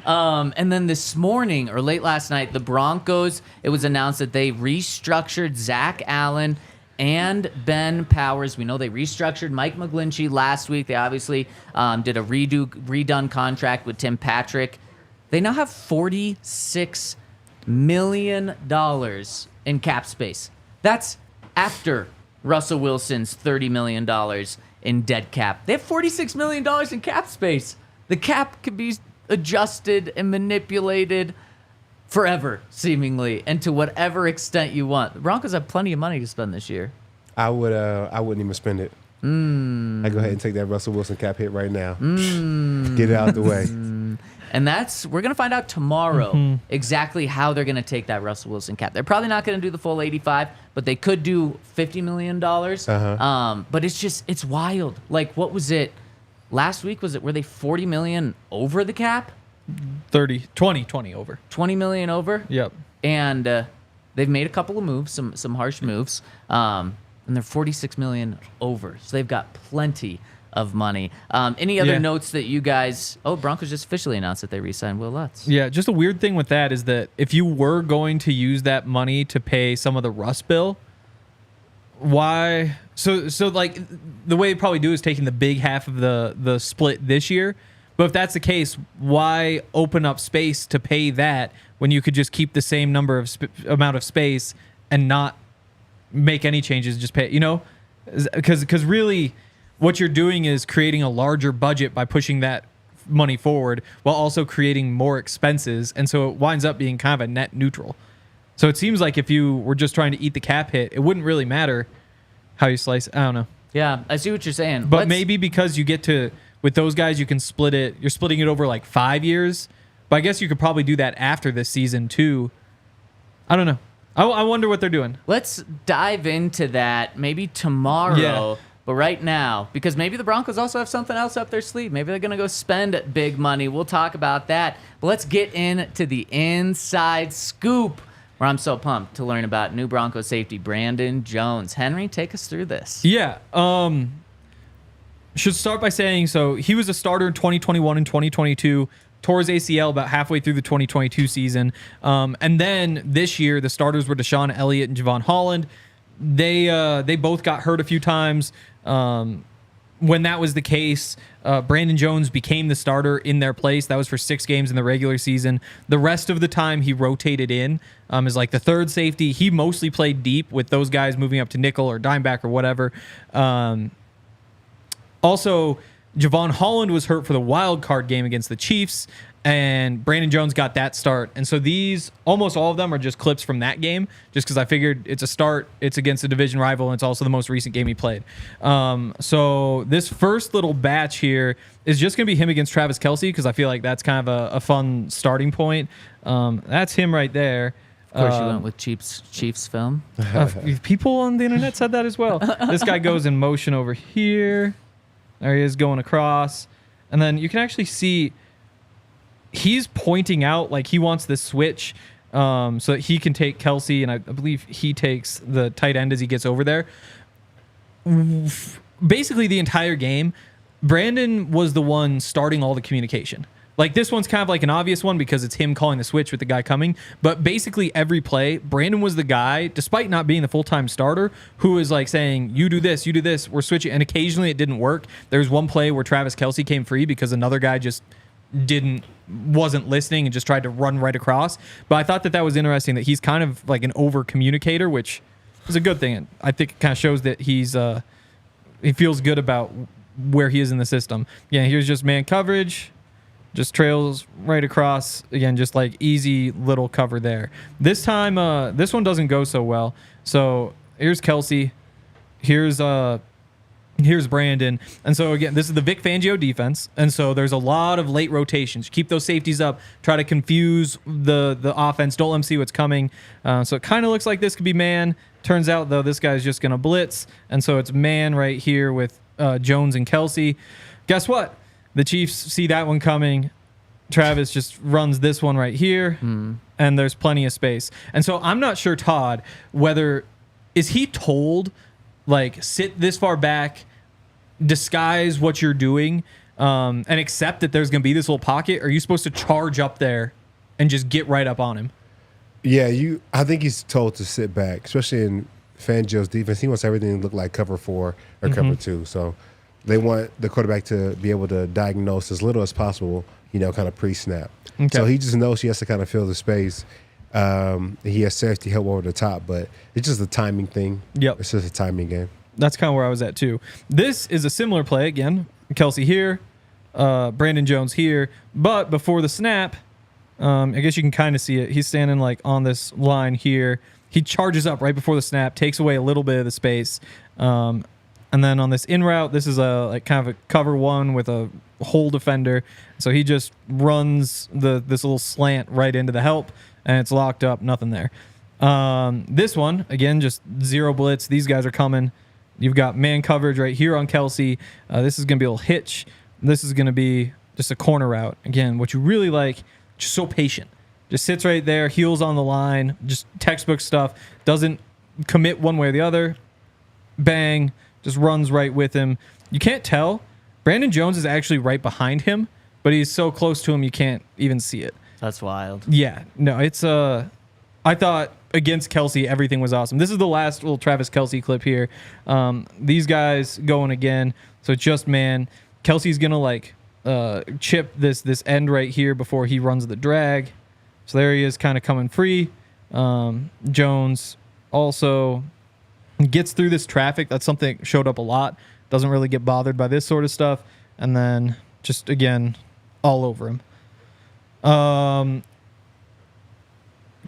And then this morning or late last night, the Broncos. It was announced that they restructured Zach Allen and Ben Powers. We know they restructured Mike McGlinchey last week. They obviously did a redone contract with Tim Patrick. They now have $46 million in cap space. That's after Russell Wilson's $30 million in dead cap. They have $46 million in cap space. The cap can be adjusted and manipulated forever, seemingly, and to whatever extent you want. The Broncos have plenty of money to spend this year. I wouldn't even spend it. I go ahead and take that Russell Wilson cap hit right now. Get it out the way. And we're going to find out tomorrow exactly how they're going to take that Russell Wilson cap. They're probably not going to do the full 85, but they could do $50 million. But it's wild. Like, what was it? Last week, were they $40 million over the cap? 20 over. 20 million over? Yep. And they've made a couple of moves, some harsh moves, and they're 46 million over. So they've got plenty of money. Any other notes that you guys... Oh, Broncos just officially announced that they re-signed Wil Lutz. Yeah, just a weird thing with that is that if you were going to use that money to pay some of the Russ bill, why... So like, the way they probably do is taking the big half of the split this year. But if that's the case, why open up space to pay that when you could just keep the same number of amount of space and not make any changes? Just pay, because really, what you're doing is creating a larger budget by pushing that money forward while also creating more expenses, and so it winds up being kind of a net neutral. So it seems like if you were just trying to eat the cap hit, it wouldn't really matter how you slice it. I don't know. Yeah, I see what you're saying. But maybe because you get to... With those guys, you can split it. You're splitting it over like 5 years. But I guess you could probably do that after this season too. I don't know. I wonder what they're doing. Let's dive into that maybe tomorrow. Yeah. But right now, because maybe the Broncos also have something else up their sleeve. Maybe they're going to go spend big money. We'll talk about that. But let's get into the inside scoop, where I'm so pumped to learn about new Broncos safety Brandon Jones. Henry, take us through this. Yeah. Should start by saying, so he was a starter in 2021 and 2022, tore his ACL about halfway through the 2022 season. And then this year, the starters were Deshaun Elliott and Javon Holland. They both got hurt a few times. when that was the case, Brandon Jones became the starter in their place. That was for 6 games in the regular season. The rest of the time he rotated in as like the third safety. He mostly played deep with those guys moving up to nickel or dimeback or whatever. Also, Javon Holland was hurt for the wild card game against the Chiefs, and Brandon Jones got that start. And so almost all of them are just clips from that game, just because I figured it's a start, it's against a division rival, and it's also the most recent game he played. So this first little batch here is just going to be him against Travis Kelce, because I feel like that's kind of a fun starting point. That's him right there. Of course, you went with Chiefs film. People on the internet said that as well. This guy goes in motion over here. There he is going across. And then you can actually see he's pointing out like he wants this switch so that he can take Kelce, and I believe he takes the tight end as he gets over there. Basically, the entire game, Brandon was the one starting all the communication. Like, this one's kind of like an obvious one because it's him calling the switch with the guy coming. But basically every play, Brandon was the guy, despite not being the full-time starter, who was like saying, you do this, we're switching. And occasionally it didn't work. There was one play where Travis Kelce came free because another guy just wasn't listening and just tried to run right across. But I thought that was interesting that he's kind of like an over-communicator, which is a good thing. I think it kind of shows that he feels good about where he is in the system. Yeah, here's just man coverage. Just trails right across. Again, just like easy little cover there. This time, this one doesn't go so well. So here's Kelce. Here's Brandon. And so again, this is the Vic Fangio defense. And so there's a lot of late rotations. Keep those safeties up. Try to confuse the offense. Don't let them see what's coming. So it kind of looks like this could be man. Turns out, though, this guy's just going to blitz. And so it's man right here with Jones and Kelce. Guess what? The Chiefs see that one coming. Travis just runs this one right here, and there's plenty of space. And so I'm not sure, Todd, whether is he told, like, sit this far back, disguise what you're doing, and accept that there's going to be this little pocket? Or are you supposed to charge up there and just get right up on him? Yeah, I think he's told to sit back, especially in Fangio's defense. He wants everything to look like cover 4 or cover 2. So they want the quarterback to be able to diagnose as little as possible, kind of pre-snap. Okay. So he just knows he has to kind of fill the space. He has safety help over the top, but it's just a timing thing. Yep. It's just a timing game. That's kind of where I was at, too. This is a similar play. Again, Kelce here, Brandon Jones here. But before the snap, I guess you can kind of see it. He's standing like on this line here. He charges up right before the snap, takes away a little bit of the space. And then on this in route, this is a kind of a cover 1 with a hole defender. So he just runs this little slant right into the help, and it's locked up, nothing there. This one, again, just zero blitz. These guys are coming. You've got man coverage right here on Kelce. This is going to be a little hitch. This is going to be just a corner route. Again, what you really like, just so patient. Just sits right there, heels on the line, just textbook stuff. Doesn't commit one way or the other. Bang. Just runs right with him. You can't tell. Brandon Jones is actually right behind him, but he's so close to him you can't even see it. That's wild. Yeah. No, it's I thought against Kelce everything was awesome. This is the last little Travis Kelce clip here. These guys going again. So just man. Kelce's gonna chip this end right here before he runs the drag. So there he is, kind of coming free. Jones also gets through this traffic. That's something that showed up a lot. Doesn't really get bothered by this sort of stuff. And then just, again, all over him.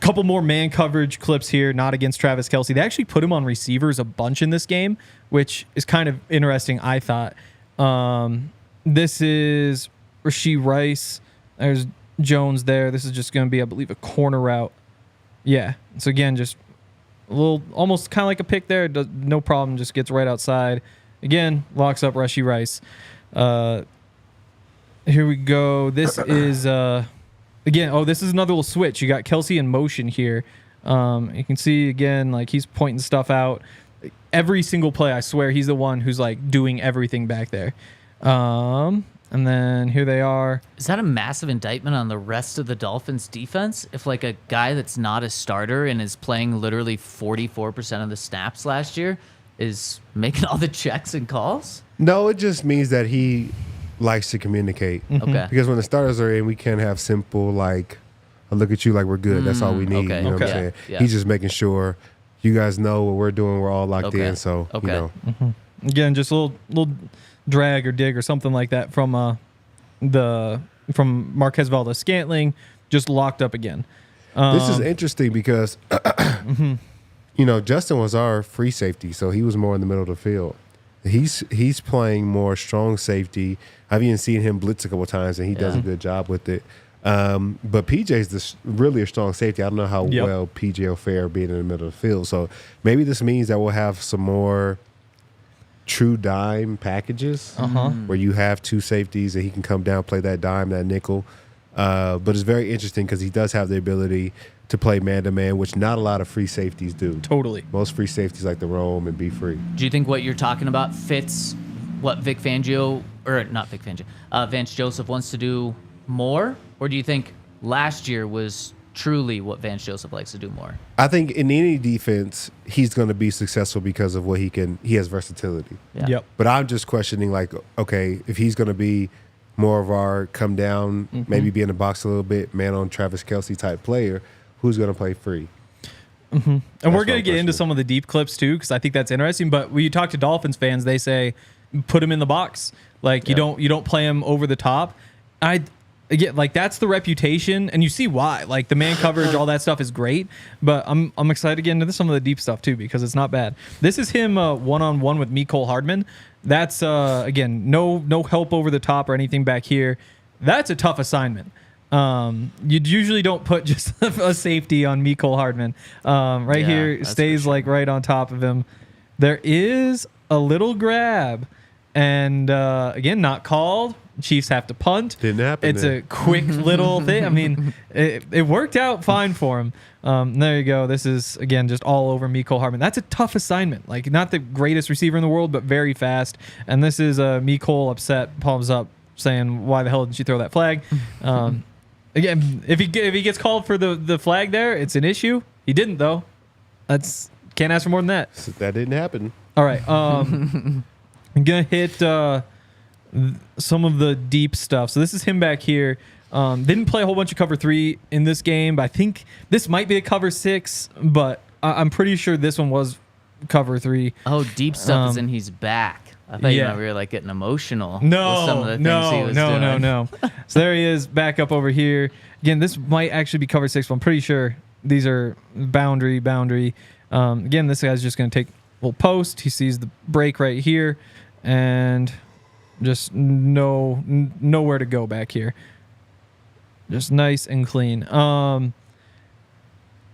Couple more man coverage clips here, not against Travis Kelce. They actually put him on receivers a bunch in this game, which is kind of interesting, I thought. This is Rashee Rice. There's Jones there. This is just going to be, I believe, a corner route. Yeah. So, again, just a little, almost kind of like a pick there. Does, no problem. Just gets right outside. Again, locks up Rashee Rice. Here we go. This is, again, this is another little switch. You got Kelce in motion here. You can see, again, like he's pointing stuff out. Every single play, I swear, he's the one who's like doing everything back there. And then here they are. Is that a massive indictment on the rest of the Dolphins defense? If like a guy that's not a starter and is playing literally 44% of the snaps last year is making all the checks and calls? No, it just means that he likes to communicate. Okay. Because when the starters are in, we can't have simple, like, I look at you like we're good. That's all we need. okay. You know what I'm Okay. saying? Yeah. He's just making sure you guys know what we're doing. We're all locked Okay. in. So, Okay. you know. Again, just a little drag or dig or something like that from Marquez Valdes-Scantling, just locked up again. This is interesting because, you know, Justin was our free safety, so he was more in the middle of the field. He's playing more strong safety. I've even seen him blitz a couple times, and he does a good job with it. But PJ's really a strong safety. I don't know how well PJ will fare being in the middle of the field. So maybe this means that we'll have some more true dime packages where you have two safeties and he can come down, play that dime, that nickel. But it's very interesting because he does have the ability to play man-to-man, which not a lot of free safeties do. Totally. Most free safeties like to roam and be free. Do you think what you're talking about fits what Vance Joseph wants to do more? Or do you think last year was truly what Vance Joseph likes to do more? I think in any defense, he's going to be successful because of what he has versatility. Yeah. Yep. But I'm just questioning, like, okay, if he's going to be more of our come down, maybe be in the box a little bit, man on Travis Kelce type player, who's going to play free? And we're going to what get I'm into questioning. some of the deep clips too, because I think that's interesting. But when you talk to Dolphins fans, they say put him in the box. Like you don't play him over the top. Again, like that's the reputation, and you see why. Like the man coverage, all that stuff is great. But I'm excited to get into some of the deep stuff too because it's not bad. This is him one-on-one with Mecole Hardman. That's again no help over the top or anything back here. That's a tough assignment. You usually don't put just a safety on Mecole Hardman. Right here that's stays for sure. like right on top of him. There is a little grab, and again not called. Chiefs have to punt. Didn't happen It's then. a quick little thing. I mean, it worked out fine for him. There you go. This is, again, just all over Mecole Hardman. That's a tough assignment. Like, not the greatest receiver in the world, but very fast. And this is Mecole upset, palms up, saying, why the hell didn't you throw that flag? Again, if he gets called for the flag there, it's an issue. He didn't, though. Can't ask for more than that. So that didn't happen. All right. I'm going to hit some of the deep stuff. So this is him back here. Didn't play a whole bunch of cover 3 in this game, but I think this might be a cover 6, but I'm pretty sure this one was cover 3. Oh, deep stuff is in he's back. I thought you meant we were like getting emotional. with some of the things he was doing. No. So there he is, back up over here. Again, this might actually be cover 6, but I'm pretty sure these are boundary. Again, this guy's just going to take a little post. He sees the break right here, and just nowhere to go back here. Just nice and clean.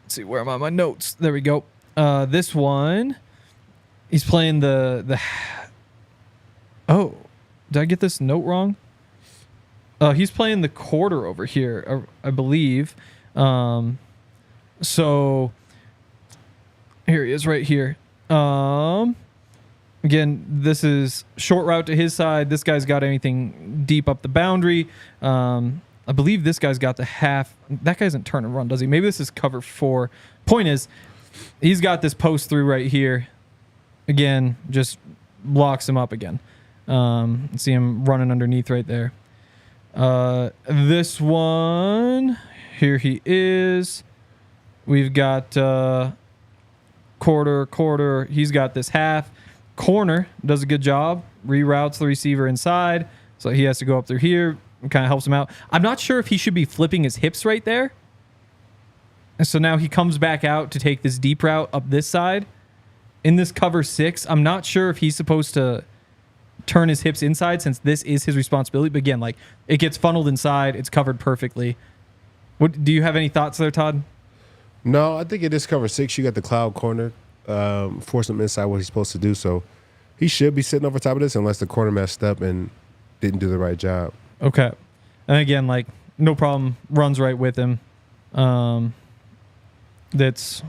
Let's see, where am I? My notes. There we go. This one, he's playing the. Oh, did I get this note wrong? He's playing the quarter over here, I believe. So here he is right here. Again, this is short route to his side. This guy's got anything deep up the boundary. I believe this guy's got the half. That guy doesn't turn and run, does he? Maybe this is cover 4. Point is, he's got this post through right here. Again, just blocks him up again. See him running underneath right there. This one, here he is. We've got quarter. He's got this half. Corner does a good job, reroutes the receiver inside, so he has to go up through here. Kind of helps him out. I'm not sure if he should be flipping his hips right there. And so now he comes back out to take this deep route up this side. In this cover 6, I'm not sure if he's supposed to turn his hips inside since this is his responsibility. But again, like it gets funneled inside. It's covered perfectly. Do you have any thoughts there, Todd? No, I think it is cover 6. You got the cloud corner. Force him inside what he's supposed to do. So he should be sitting over top of this unless the corner messed up and didn't do the right job. Okay. And again, like no problem, runs right with him. That's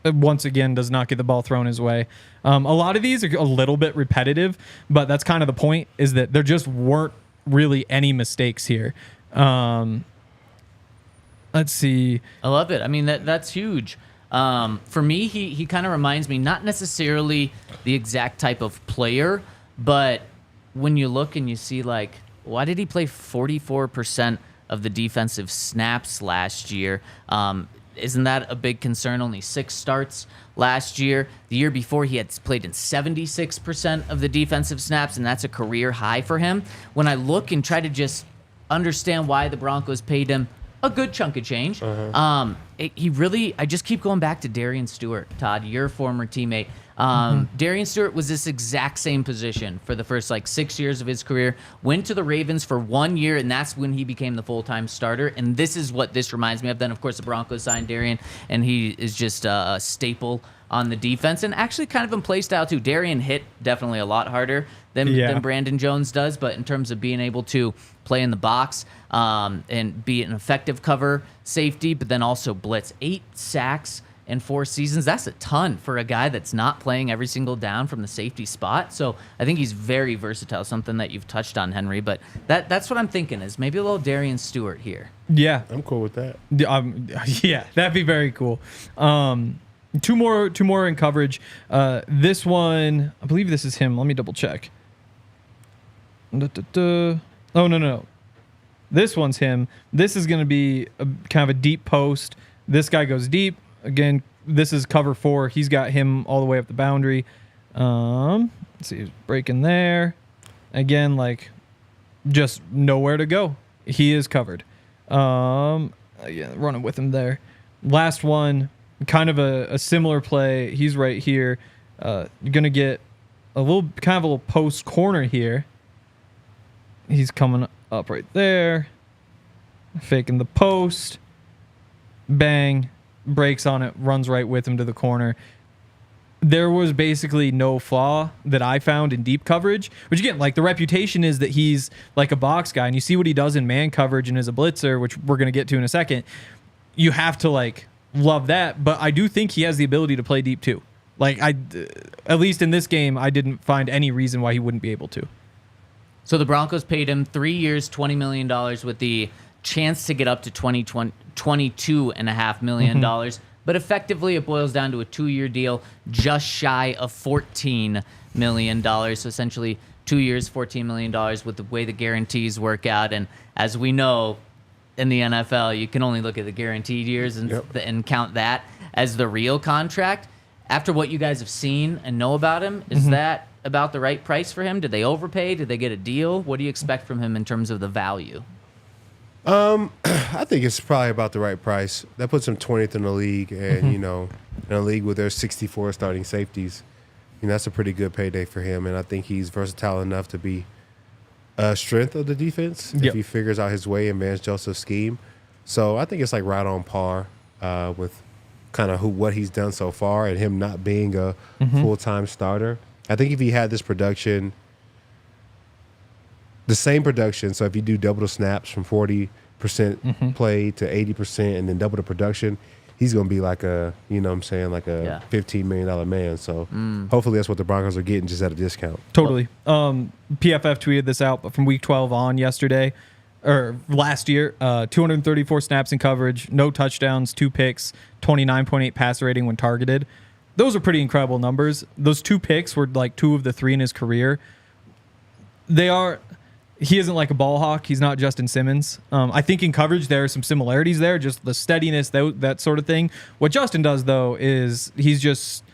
once again does not get the ball thrown his way. A lot of these are a little bit repetitive, but that's kind of the point, is that there just weren't really any mistakes here. Let's see. I love it. I mean, that's huge. For me, he kind of reminds me, not necessarily the exact type of player, but when you look and you see, like, why did he play 44% of the defensive snaps last year? Isn't that a big concern? Only 6 starts last year. The year before, he had played in 76% of the defensive snaps, and that's a career high for him. When I look and try to just understand why the Broncos paid him a good chunk of change, I just keep going back to Darian Stewart, Todd, your former teammate. Darian Stewart was this exact same position for the first 6 years of his career, went to the Ravens for 1 year, and that's when he became the full-time starter. And this is what this reminds me of. Then, of course, the Broncos signed Darian, and he is just a staple on the defense, and actually kind of in play style too. Darian hit definitely a lot harder than Brandon Jones does, but in terms of being able to play in the box and be an effective cover safety, but then also blitz. 8 sacks in 4 seasons, that's a ton for a guy that's not playing every single down from the safety spot. So I think he's very versatile, something that you've touched on, Henry. But that's what I'm thinking, is maybe a little Darian Stewart here. Yeah. I'm cool with that. Yeah, that'd be very cool. Two more in coverage. This one, I believe this is him. Let me double check. Oh, no. This one's him. This is going to be kind of a deep post. This guy goes deep. Again, this is cover 4. He's got him all the way up the boundary. Let's see, he's breaking there. Again, just nowhere to go. He is covered. Running with him there. Last one, kind of a similar play. He's right here. You're going to get a little post corner here. He's coming up right there. Faking the post. Bang. Breaks on it, runs right with him to the corner. There was basically no flaw that I found in deep coverage, which again, the reputation is that he's like a box guy, and you see what he does in man coverage and as a blitzer, which we're going to get to in a second. You have to love that, but I do think he has the ability to play deep too. At least in this game, I didn't find any reason why he wouldn't be able to. So the Broncos paid him 3 years, $20 million with the chance to get up to $22.5 million. But effectively, it boils down to a 2-year deal just shy of $14 million. So essentially 2 years, $14 million with the way the guarantees work out. And as we know, in the NFL, you can only look at the guaranteed years and count that as the real contract. After what you guys have seen and know about him, is that about the right price for him? Did they overpay? Did they get a deal? What do you expect from him in terms of the value? I think it's probably about the right price. That puts him 20th in the league, and in a league with their 64 starting safeties, that's a pretty good payday for him. And I think he's versatile enough to be a strength of the defense if he figures out his way in Vance Joseph's scheme. So I think it's right on par with kind of what he's done so far, and him not being a full-time starter. I think if he had this production, the same production, so if you do double the snaps from 40% play to 80% and then double the production, he's going to be like a $15 million man. So hopefully that's what the Broncos are getting, just at a discount. Totally. PFF tweeted this out, but from week 12 on last year, 234 snaps in coverage, no touchdowns, 2 picks, 29.8 passer rating when targeted. Those are pretty incredible numbers. Those 2 picks were 2 of the 3 in his career. He isn't like a ball hawk. He's not Justin Simmons. I think in coverage there are some similarities there, just the steadiness, that sort of thing. What Justin does, though, is he's just,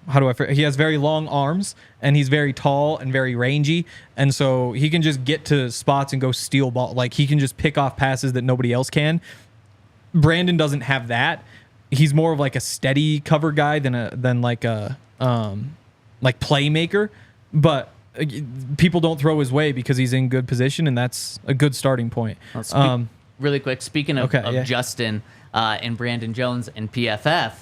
he has very long arms, and he's very tall and very rangy, and so he can just get to spots and go steal ball. He can just pick off passes that nobody else can. Brandon doesn't have that. He's more of a steady cover guy than a playmaker, but people don't throw his way because he's in good position, and that's a good starting point. Really quick, speaking of Justin and Brandon Jones and PFF,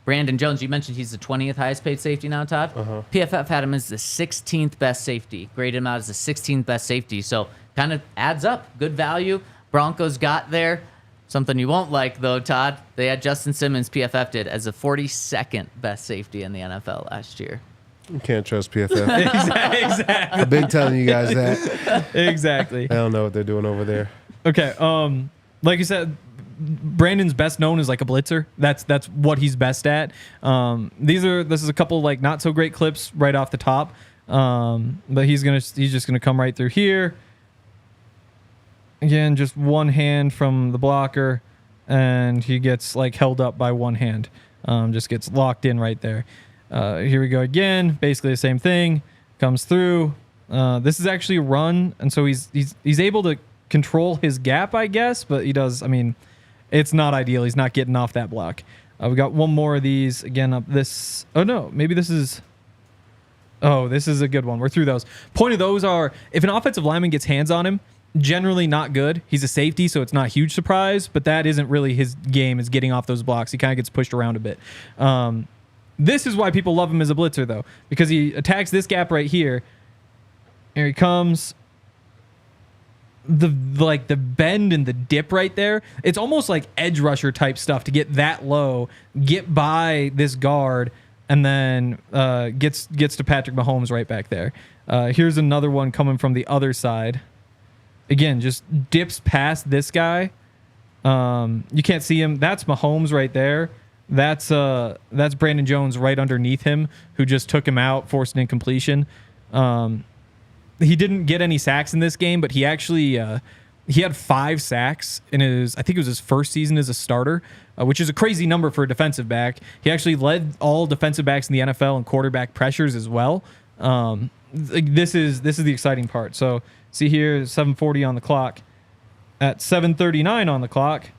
Brandon Jones, you mentioned he's the 20th highest paid safety now, Todd. PFF had him as the 16th best safety, graded him out as the 16th best safety. So kind of adds up. Good value. Broncos got there. Something you won't like, though, Todd, they had Justin Simmons, PFF did, as the 42nd best safety in the NFL last year. You can't trust PFF. Exactly. I've been telling you guys that. Exactly. I don't know what they're doing over there. Okay. Like you said, Brandon's best known as like a blitzer. That's what he's best at. This is a couple like not so great clips right off the top. But he's just gonna come right through here. Again, just one hand from the blocker, and he gets like held up by one hand. Just gets locked in right there. Here we go again. Basically the same thing. Comes through. This is actually a run, and so he's able to control his gap, I guess. But he does. I mean, it's not ideal. He's not getting off that block. We got one more of these again up this. Oh no, maybe this is. Oh, this is a good one. We're through those. Point of those are if an offensive lineman gets hands on him, generally not good. He's a safety, so it's not a huge surprise, but that isn't really his game, is getting off those blocks. He kind of gets pushed around a bit. This is why people love him as a blitzer, though, because he attacks this gap right here. Here he comes. The bend and the dip right there, it's almost like edge rusher type stuff to get that low, get by this guard, and then gets to Patrick Mahomes right back there. Here's another one coming from the other side. Again, just dips past this guy. You can't see him. That's Mahomes right there. That's Brandon Jones right underneath him, who just took him out, forced an incompletion. He didn't get any sacks in this game, but he actually he had 5 sacks in I think it was his first season as a starter, which is a crazy number for a defensive back. He actually led all defensive backs in the NFL in quarterback pressures as well. This is the exciting part. So see here, 7:40 on the clock. At 7:39 on the clock,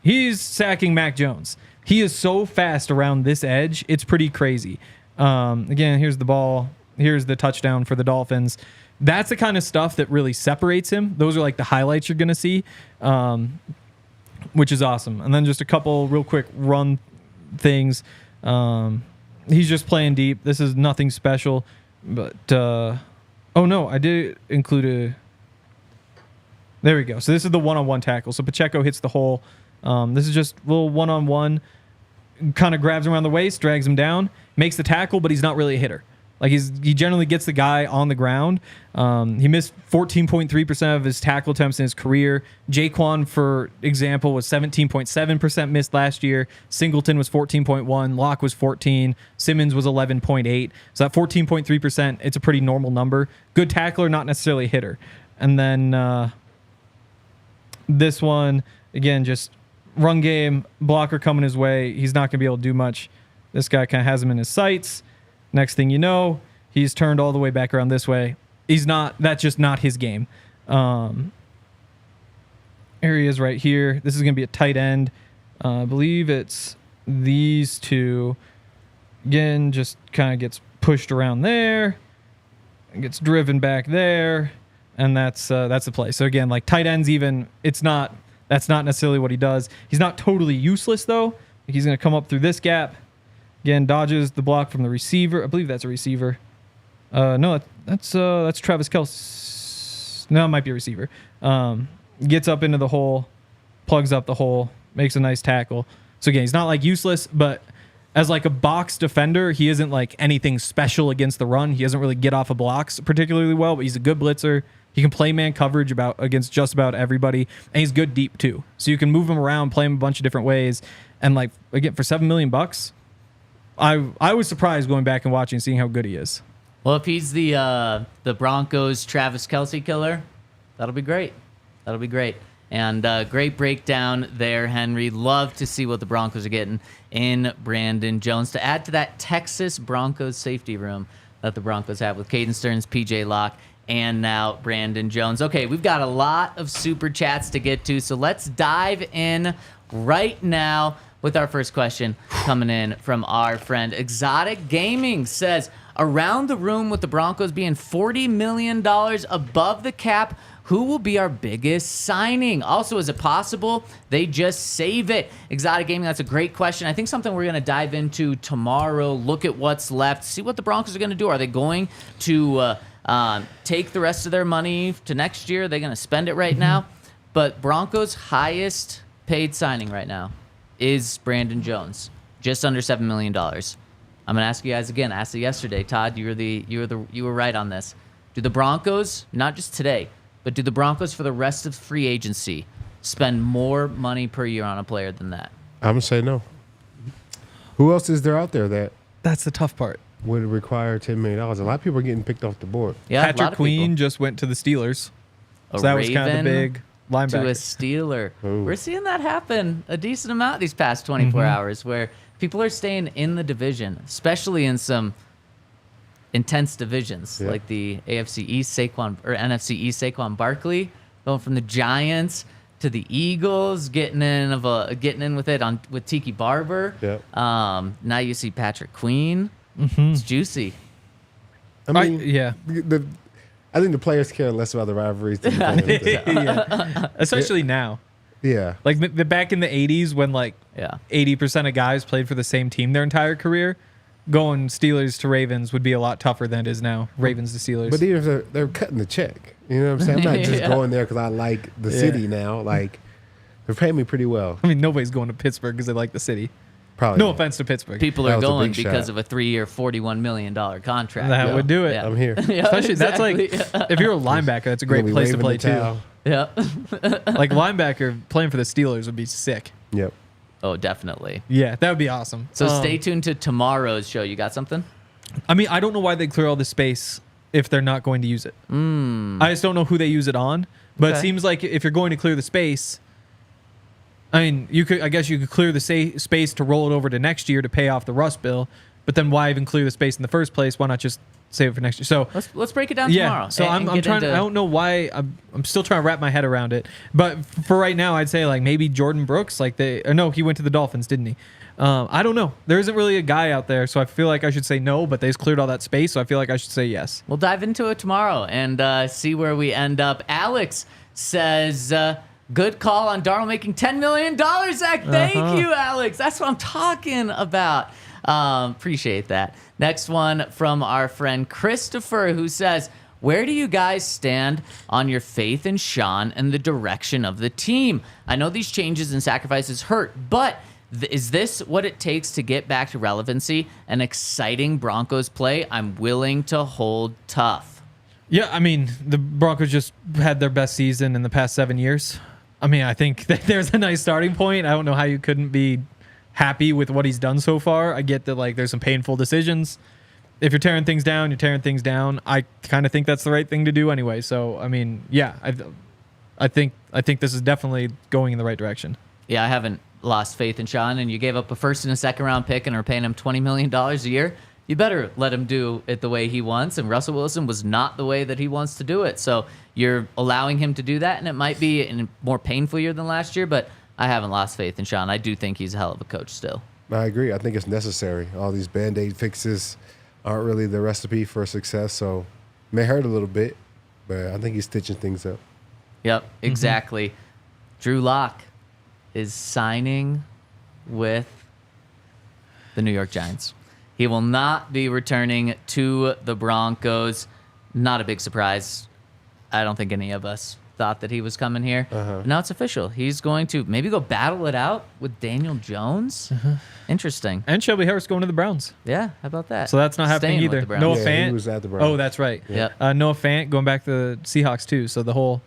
he's sacking Mac Jones. He is so fast around this edge. It's pretty crazy. Again, here's the ball. Here's the touchdown for the Dolphins. That's the kind of stuff that really separates him. Those are like the highlights you're going to see, which is awesome. And then just a couple real quick run things. He's just playing deep. This is nothing special. But, oh no, I did include there we go. So this is the one-on-one tackle. So Pacheco hits the hole. This is just a little one-on-one. Kind of grabs him around the waist, drags him down, makes the tackle, but he's not really a hitter. Like he generally gets the guy on the ground. He missed 14.3% of his tackle attempts in his career. Jaquan, for example, was 17.7% missed last year. Singleton was 14.1. Locke was 14. Simmons was 11.8. So that 14.3%, it's a pretty normal number. Good tackler, not necessarily a hitter. And then this one, again, just run game, blocker coming his way. He's not going to be able to do much. This guy kind of has him in his sights. Next thing you know, he's turned all the way back around this way. That's just not his game. Here he is right here. This is going to be a tight end. I believe it's these two. Again, just kind of gets pushed around there. And gets driven back there. And that's the play. So again, like tight ends even, that's not necessarily what he does. He's not totally useless though. He's going to come up through this gap. Again, dodges the block from the receiver. I believe that's a receiver. No, that's Travis Kelce. No, it might be a receiver. Gets up into the hole, plugs up the hole, makes a nice tackle. So again, he's not like useless, but as like a box defender, he isn't like anything special against the run. He doesn't really get off of blocks particularly well, but he's a good blitzer. He can play man coverage against just about everybody, and he's good deep too. So you can move him around, play him a bunch of different ways, and like again for $7 million. I was surprised going back and watching, seeing how good he is. Well, if he's the Broncos Travis Kelce killer, that'll be great. That'll be great. And great breakdown there, Henry. Love to see what the Broncos are getting in Brandon Jones to add to that Texas Broncos safety room that the Broncos have with Caden Stearns, PJ Locke, and now Brandon Jones. Okay, we've got a lot of super chats to get to, so let's dive in right now with our first question coming in from our friend Exotic Gaming. Says, around the room with the Broncos being $40 million above the cap, who will be our biggest signing? Also, is it possible they just save it? Exotic Gaming, that's a great question. I think something we're going to dive into tomorrow, look at what's left, see what the Broncos are going to do. Are they going to take the rest of their money to next year? Are they going to spend it right now? But Broncos' highest paid signing right now is Brandon Jones, just under $7 million. I'm gonna ask you guys again. I asked it yesterday, Todd. You were right on this. Do the Broncos, not just today, but do the Broncos for the rest of free agency spend more money per year on a player than that? I'm going to say no. Who else is there out there that That's the tough part. would require $10 million? A lot of people are getting picked off the board. Yeah, a lot Patrick of Queen people. just went to the Steelers. A So that was kind of Raven the big to a linebacker. Steeler. Ooh. We're seeing that happen a decent amount these past 24 hours, where people are staying in the division, especially in some intense divisions Yeah. like the AFC East NFC East Saquon Barkley going from the Giants to the Eagles, getting in with it with Tiki Barber. Yep. Now you see Patrick Queen. It's juicy. I mean, yeah. I think the players care less about the rivalries than the fans. Especially now. Yeah. Like back in the 80s when like Yeah. 80% of guys played for the same team their entire career, going Steelers to Ravens would be a lot tougher than it is now. Ravens to Steelers. But even if they're cutting the check. You know what I'm saying? I'm not just Yeah. going there because I like the city now. Like, they're paying me pretty well. I mean, nobody's going to Pittsburgh because they like the city. Probably. No not. offense to Pittsburgh. People That are was a going big because shot. of a 3-year, $41 million contract. That would do it. Yeah. I'm here. Yeah, Especially that's like exactly. if you're a linebacker, that's a great Gonna be place to waving play the too. towel. Yeah. Like linebacker playing for the Steelers would be sick. Yep. Oh, definitely. Yeah, that would be awesome. So stay tuned to tomorrow's show. You got something? I mean, I don't know why they clear all this space if they're not going to use it. I just don't know who they use it on. But Okay. it seems like if you're going to clear the space, I mean, I guess you could clear the space to roll it over to next year to pay off the Rust bill. But then why even clear the space in the first place? Why not just save it for next year? So Let's break it down yeah. tomorrow. So and I'm get trying. into- I don't know why. I'm still trying to wrap my head around it. But for right now, I'd say like maybe Jordan Brooks. Like no, he went to the Dolphins, didn't he? I don't know. There isn't really a guy out there, so I feel like I should say no. But they just cleared all that space, so I feel like I should say yes. We'll dive into it tomorrow and see where we end up. Alex says, good call on Darnold making $10 million, Zach. Thank you, Alex. That's what I'm talking about. Appreciate that. Next one from our friend Christopher, who says, where do you guys stand on your faith in Sean and the direction of the team? I know these changes and sacrifices hurt, but is this what it takes to get back to relevancy and exciting Broncos play? I'm willing to hold tough. Yeah, I mean, the Broncos just had their best season in the past 7 years. I mean, I think that there's a nice starting point. I don't know how you couldn't be happy with what he's done so far. I get that, like, there's some painful decisions. If you're tearing things down, you're tearing things down. I kind of think that's the right thing to do anyway. So, I mean, yeah, I think this is definitely going in the right direction. Yeah, I haven't lost faith in Sean, and you gave up a first and a second round pick and are paying him $20 million a year. You better let him do it the way he wants. And Russell Wilson was not the way that he wants to do it. So you're allowing him to do that, and it might be a more painful year than last year, but I haven't lost faith in Sean. I do think he's a hell of a coach still. I agree. I think it's necessary. All these Band-Aid fixes aren't really the recipe for success, so it may hurt a little bit, but I think he's stitching things up. Yep, exactly. Drew Lock is signing with the New York Giants. He will not be returning to the Broncos. Not a big surprise. I don't think any of us thought that he was coming here. But now it's official. He's going to maybe go battle it out with Daniel Jones. Interesting. And Shelby Harris going to the Browns. Yeah, how about that? So that's not happening Staying with either. the Browns. Noah Yeah, Fant. he was at the Browns. Oh, that's right. Yep. Noah Fant going back to the Seahawks too. So the whole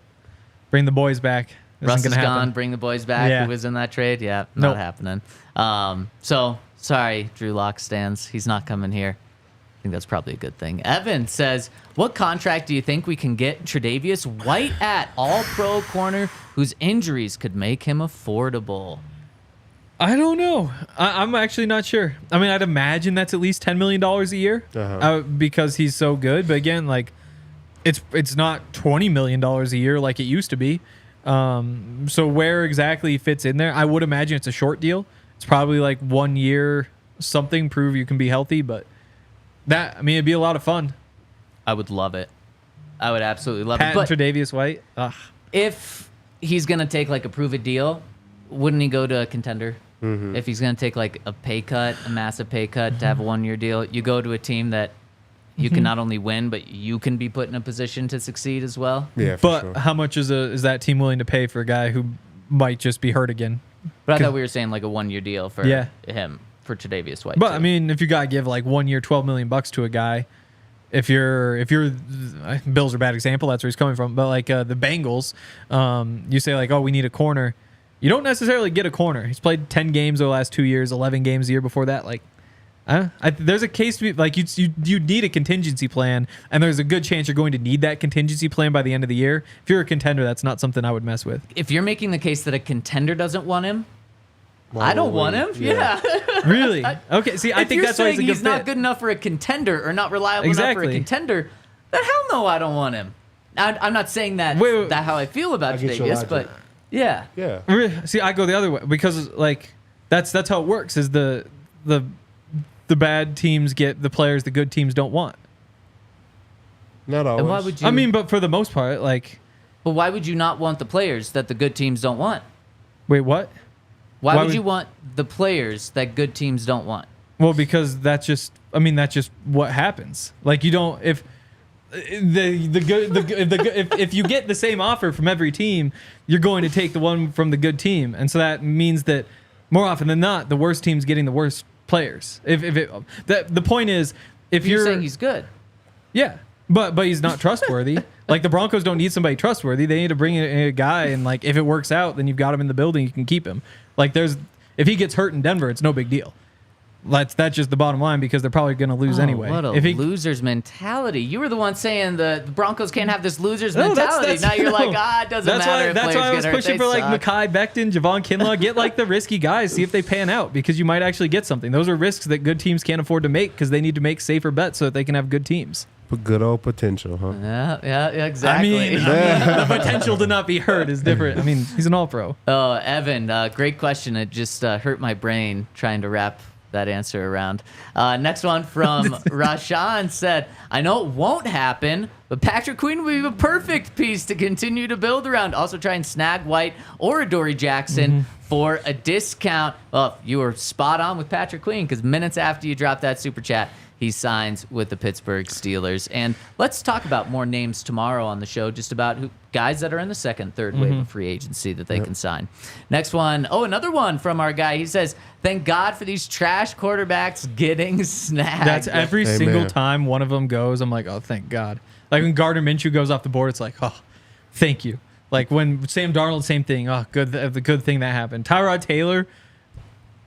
bring the boys back isn't Russ is going to happen. gone. Bring the boys back. Yeah. Who was in that trade? Yeah, Nope. not happening. So sorry, Drew Lock stands. He's not coming here. I think that's probably a good thing. Evan says, what contract do you think we can get Tre'Davious White at? All-pro corner whose injuries could make him affordable. I don't know. I'm actually not sure. I mean, I'd imagine that's at least $10 million a year because he's so good. But again, like it's not $20 million a year like it used to be. So where exactly he fits in there, I would imagine it's a short deal. It's probably like 1 year something, prove you can be healthy. But that, I mean, it'd be a lot of fun. I would love it. I would absolutely love Pat it. But and Tre'Davious White. Ugh. if he's going to take like a prove-it deal, wouldn't he go to a contender? If he's going to take like a pay cut, a massive pay cut to have a 1 year deal, you go to a team that you can not only win, but you can be put in a position to succeed as well. Yeah, for But sure. how much is that team willing to pay for a guy who might just be hurt again? But I thought we were saying like a 1 year deal for Yeah. him, for Tre'Davious White. But too. I mean, if you gotta give like 1 year, $12 million to a guy, if you're Bills are a bad example, that's where he's coming from, but like the Bengals, you say like, oh, we need a corner. You don't necessarily get a corner. He's played 10 games over the last 2 years, 11 games the year before that. Like, there's a case to be like you need a contingency plan, and there's a good chance you're going to need that contingency plan by the end of the year. If you're a contender, that's not something I would mess with. If you're making the case that a contender doesn't want him, I don't want him. Yeah. Really? Okay. See, I think that's why he's a good he's not fit. good enough for a contender or not reliable enough for a Exactly. contender, then hell no, I don't want him. I'm not saying that Wait. that how I feel about I get your Vegas, logic. but yeah. Yeah. See, I go the other way because like that's how it works. Is the bad teams get the players the good teams don't want. Not always. And why would you? I mean, but for the most part, like, but why would you not want the players that the good teams don't want? wait, what? Why Why would would- you want the players that good teams don't want? Well, because that's just what happens. Like you don't if if you get the same offer from every team, you're going to take the one from the good team, and so that means that more often than not, the worst team's getting the worst players. The point is, if You're you're saying he's good. yeah, but he's not trustworthy. Like the Broncos don't need somebody trustworthy. They need to bring in a guy, and like if it works out, then you've got him in the building. You can keep him. Like if he gets hurt in Denver, it's no big deal. That's just the bottom line because they're probably going to lose anyway. What a If he- loser's mentality. You were the one saying the Broncos can't have this loser's No, mentality. Now you're like, it doesn't that's matter why, if that's players why I was get hurt, pushing they for like suck. Mekhi Becton, Javon Kinlaw. Get like the risky guys, see if they pan out because you might actually get something. Those are risks that good teams can't afford to make because they need to make safer bets so that they can have good teams. But good old potential, huh? Yeah, exactly. I mean, the potential to not be hurt is different. I mean, he's an all-pro. Oh, Evan, great question. It just hurt my brain trying to wrap that answer around. Next one from Rashawn said, I know it won't happen, but Patrick Queen would be a perfect piece to continue to build around. Also try and snag White or Adoree Jackson for a discount. Well, you were spot on with Patrick Queen because minutes after you dropped that super chat, he signs with the Pittsburgh Steelers. And let's talk about more names tomorrow on the show, just about guys that are in the second, third wave of free agency that they can sign. Next one. Oh, another one from our guy. He says, thank God for these trash quarterbacks getting snagged. That's every Amen. single time one of them goes, I'm like, oh, thank God. Like when Gardner Minshew goes off the board, it's like, oh, thank you. Like when Sam Darnold, same thing. Oh, good. The good thing that happened. Tyrod Taylor,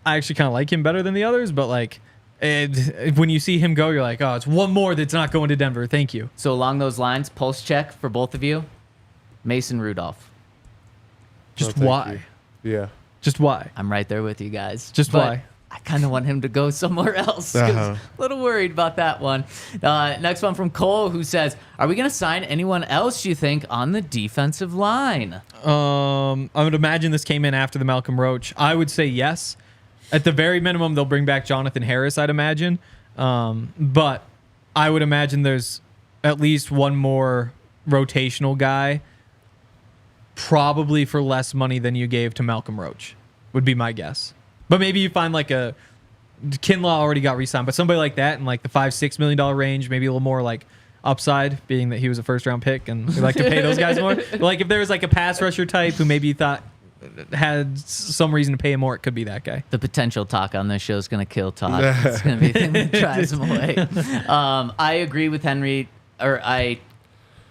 I actually kind of like him better than the others, but like, and when you see him go, you're like, oh, it's one more that's not going to Denver. Thank you. So along those lines, pulse check for both of you. Mason Rudolph. Just thank why? you. Yeah. Just why? I'm right there with you guys. Just But why? I kind of want him to go somewhere else. 'Cause Uh-huh. a little worried about that one. Next one from Cole, who says, are we going to sign anyone else, you think, on the defensive line? I would imagine this came in after the Malcolm Roach. I would say yes. At the very minimum, they'll bring back Jonathan Harris, I'd imagine. But I would imagine there's at least one more rotational guy, probably for less money than you gave to Malcolm Roach, would be my guess. But maybe you find like a Kinlaw already got re-signed, but somebody like that in like the $5-6 million range, maybe a little more like upside, being that he was a first-round pick, and we like to pay those guys more. But like if there was like a pass rusher type who maybe you thought had some reason to pay him more, it could be that guy. The potential talk on this show is going to kill Todd. It's going to be the thing that drives him away. I agree with Henry, or I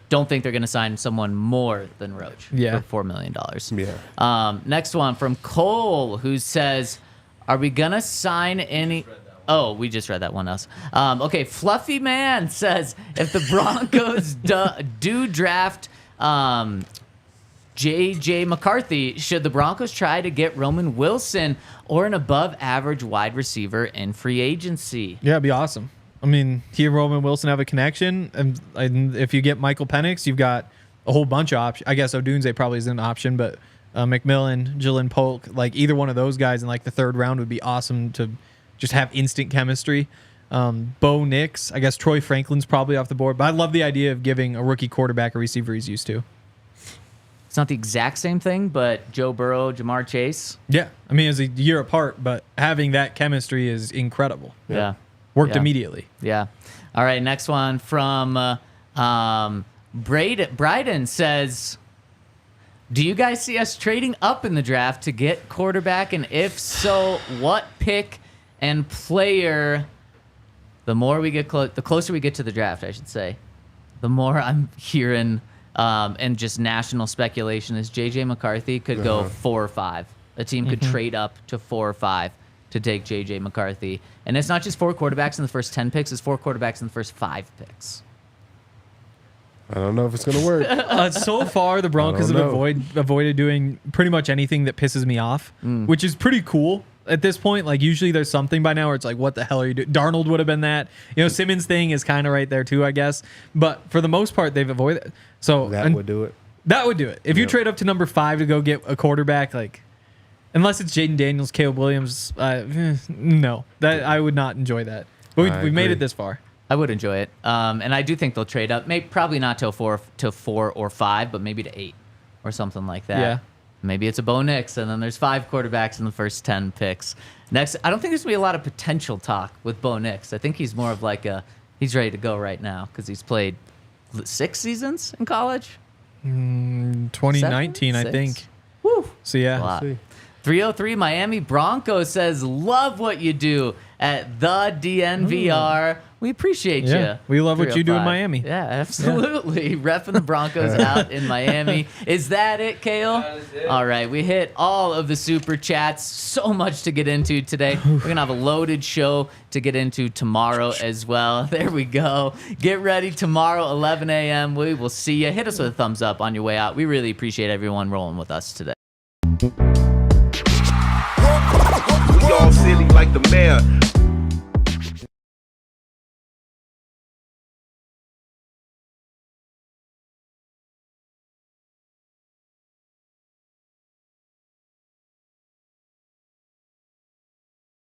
don't think they're going to sign someone more than Roach Yeah. for $4 million. Yeah. Next one from Cole, who says, are we going to sign any... Oh, we just read that one else. Okay, Fluffy Man says, if the Broncos do draft... J.J. McCarthy, should the Broncos try to get Roman Wilson or an above-average wide receiver in free agency? Yeah, it'd be awesome. I mean, he and Roman Wilson have a connection, and if you get Michael Penix, you've got a whole bunch of options. I guess Odunze probably isn't an option, but McMillan, Jalen Polk, like either one of those guys in like the third round would be awesome to just have instant chemistry. Bo Nix, I guess Troy Franklin's probably off the board, but I love the idea of giving a rookie quarterback a receiver he's used to. It's not the exact same thing, but Joe Burrow, Jamar Chase. Yeah, I mean, it's a year apart, but having that chemistry is incredible. Yeah. Worked Yeah. immediately. Yeah. All right, next one from Bryden says, do you guys see us trading up in the draft to get quarterback? And if so, what pick and player the more we get the closer we get to the draft, I should say, the more I'm hearing and just national speculation is J.J. McCarthy could go 4 or 5. A team could trade up to 4 or 5 to take J.J. McCarthy. And it's not just 4 quarterbacks in the first 10 picks, it's 4 quarterbacks in the first 5 picks. I don't know if it's going to work. So far, the Broncos have avoided doing pretty much anything that pisses me off, which is pretty cool at this point. Like, usually there's something by now where it's like, what the hell are you doing? Darnold would have been that. Simmons thing is kind of right there too, I guess. But for the most part, they've avoided it. So That would do it. That would do it. If you trade up to number 5 to go get a quarterback, like, unless it's Jaden Daniels, Caleb Williams, no, that I would not enjoy that. But we made it this far. I would enjoy it, and I do think they'll trade up. Probably not to 4 or 5, but maybe to 8 or something like that. Yeah. Maybe it's a Bo Nix, and then there's 5 quarterbacks in the first 10 picks. Next, I don't think there's gonna be a lot of potential talk with Bo Nix. I think he's more of like he's ready to go right now because he's played 6 seasons in college. 2019, 7? I think. 6? Woo. So yeah. A lot. 303 Miami Broncos says, love what you do at the DNVR. We appreciate Yeah, you. we love what you do in 305. Miami. Yeah, absolutely. Repping the Broncos out in Miami. Is that it, Kale? That is it. All right, we hit all of the super chats. So much to get into today. We're going to have a loaded show to get into tomorrow as well. There we go. Get ready tomorrow, 11 a.m. We will see you. Hit us with a thumbs up on your way out. We really appreciate everyone rolling with us today. We all silly like the mayor.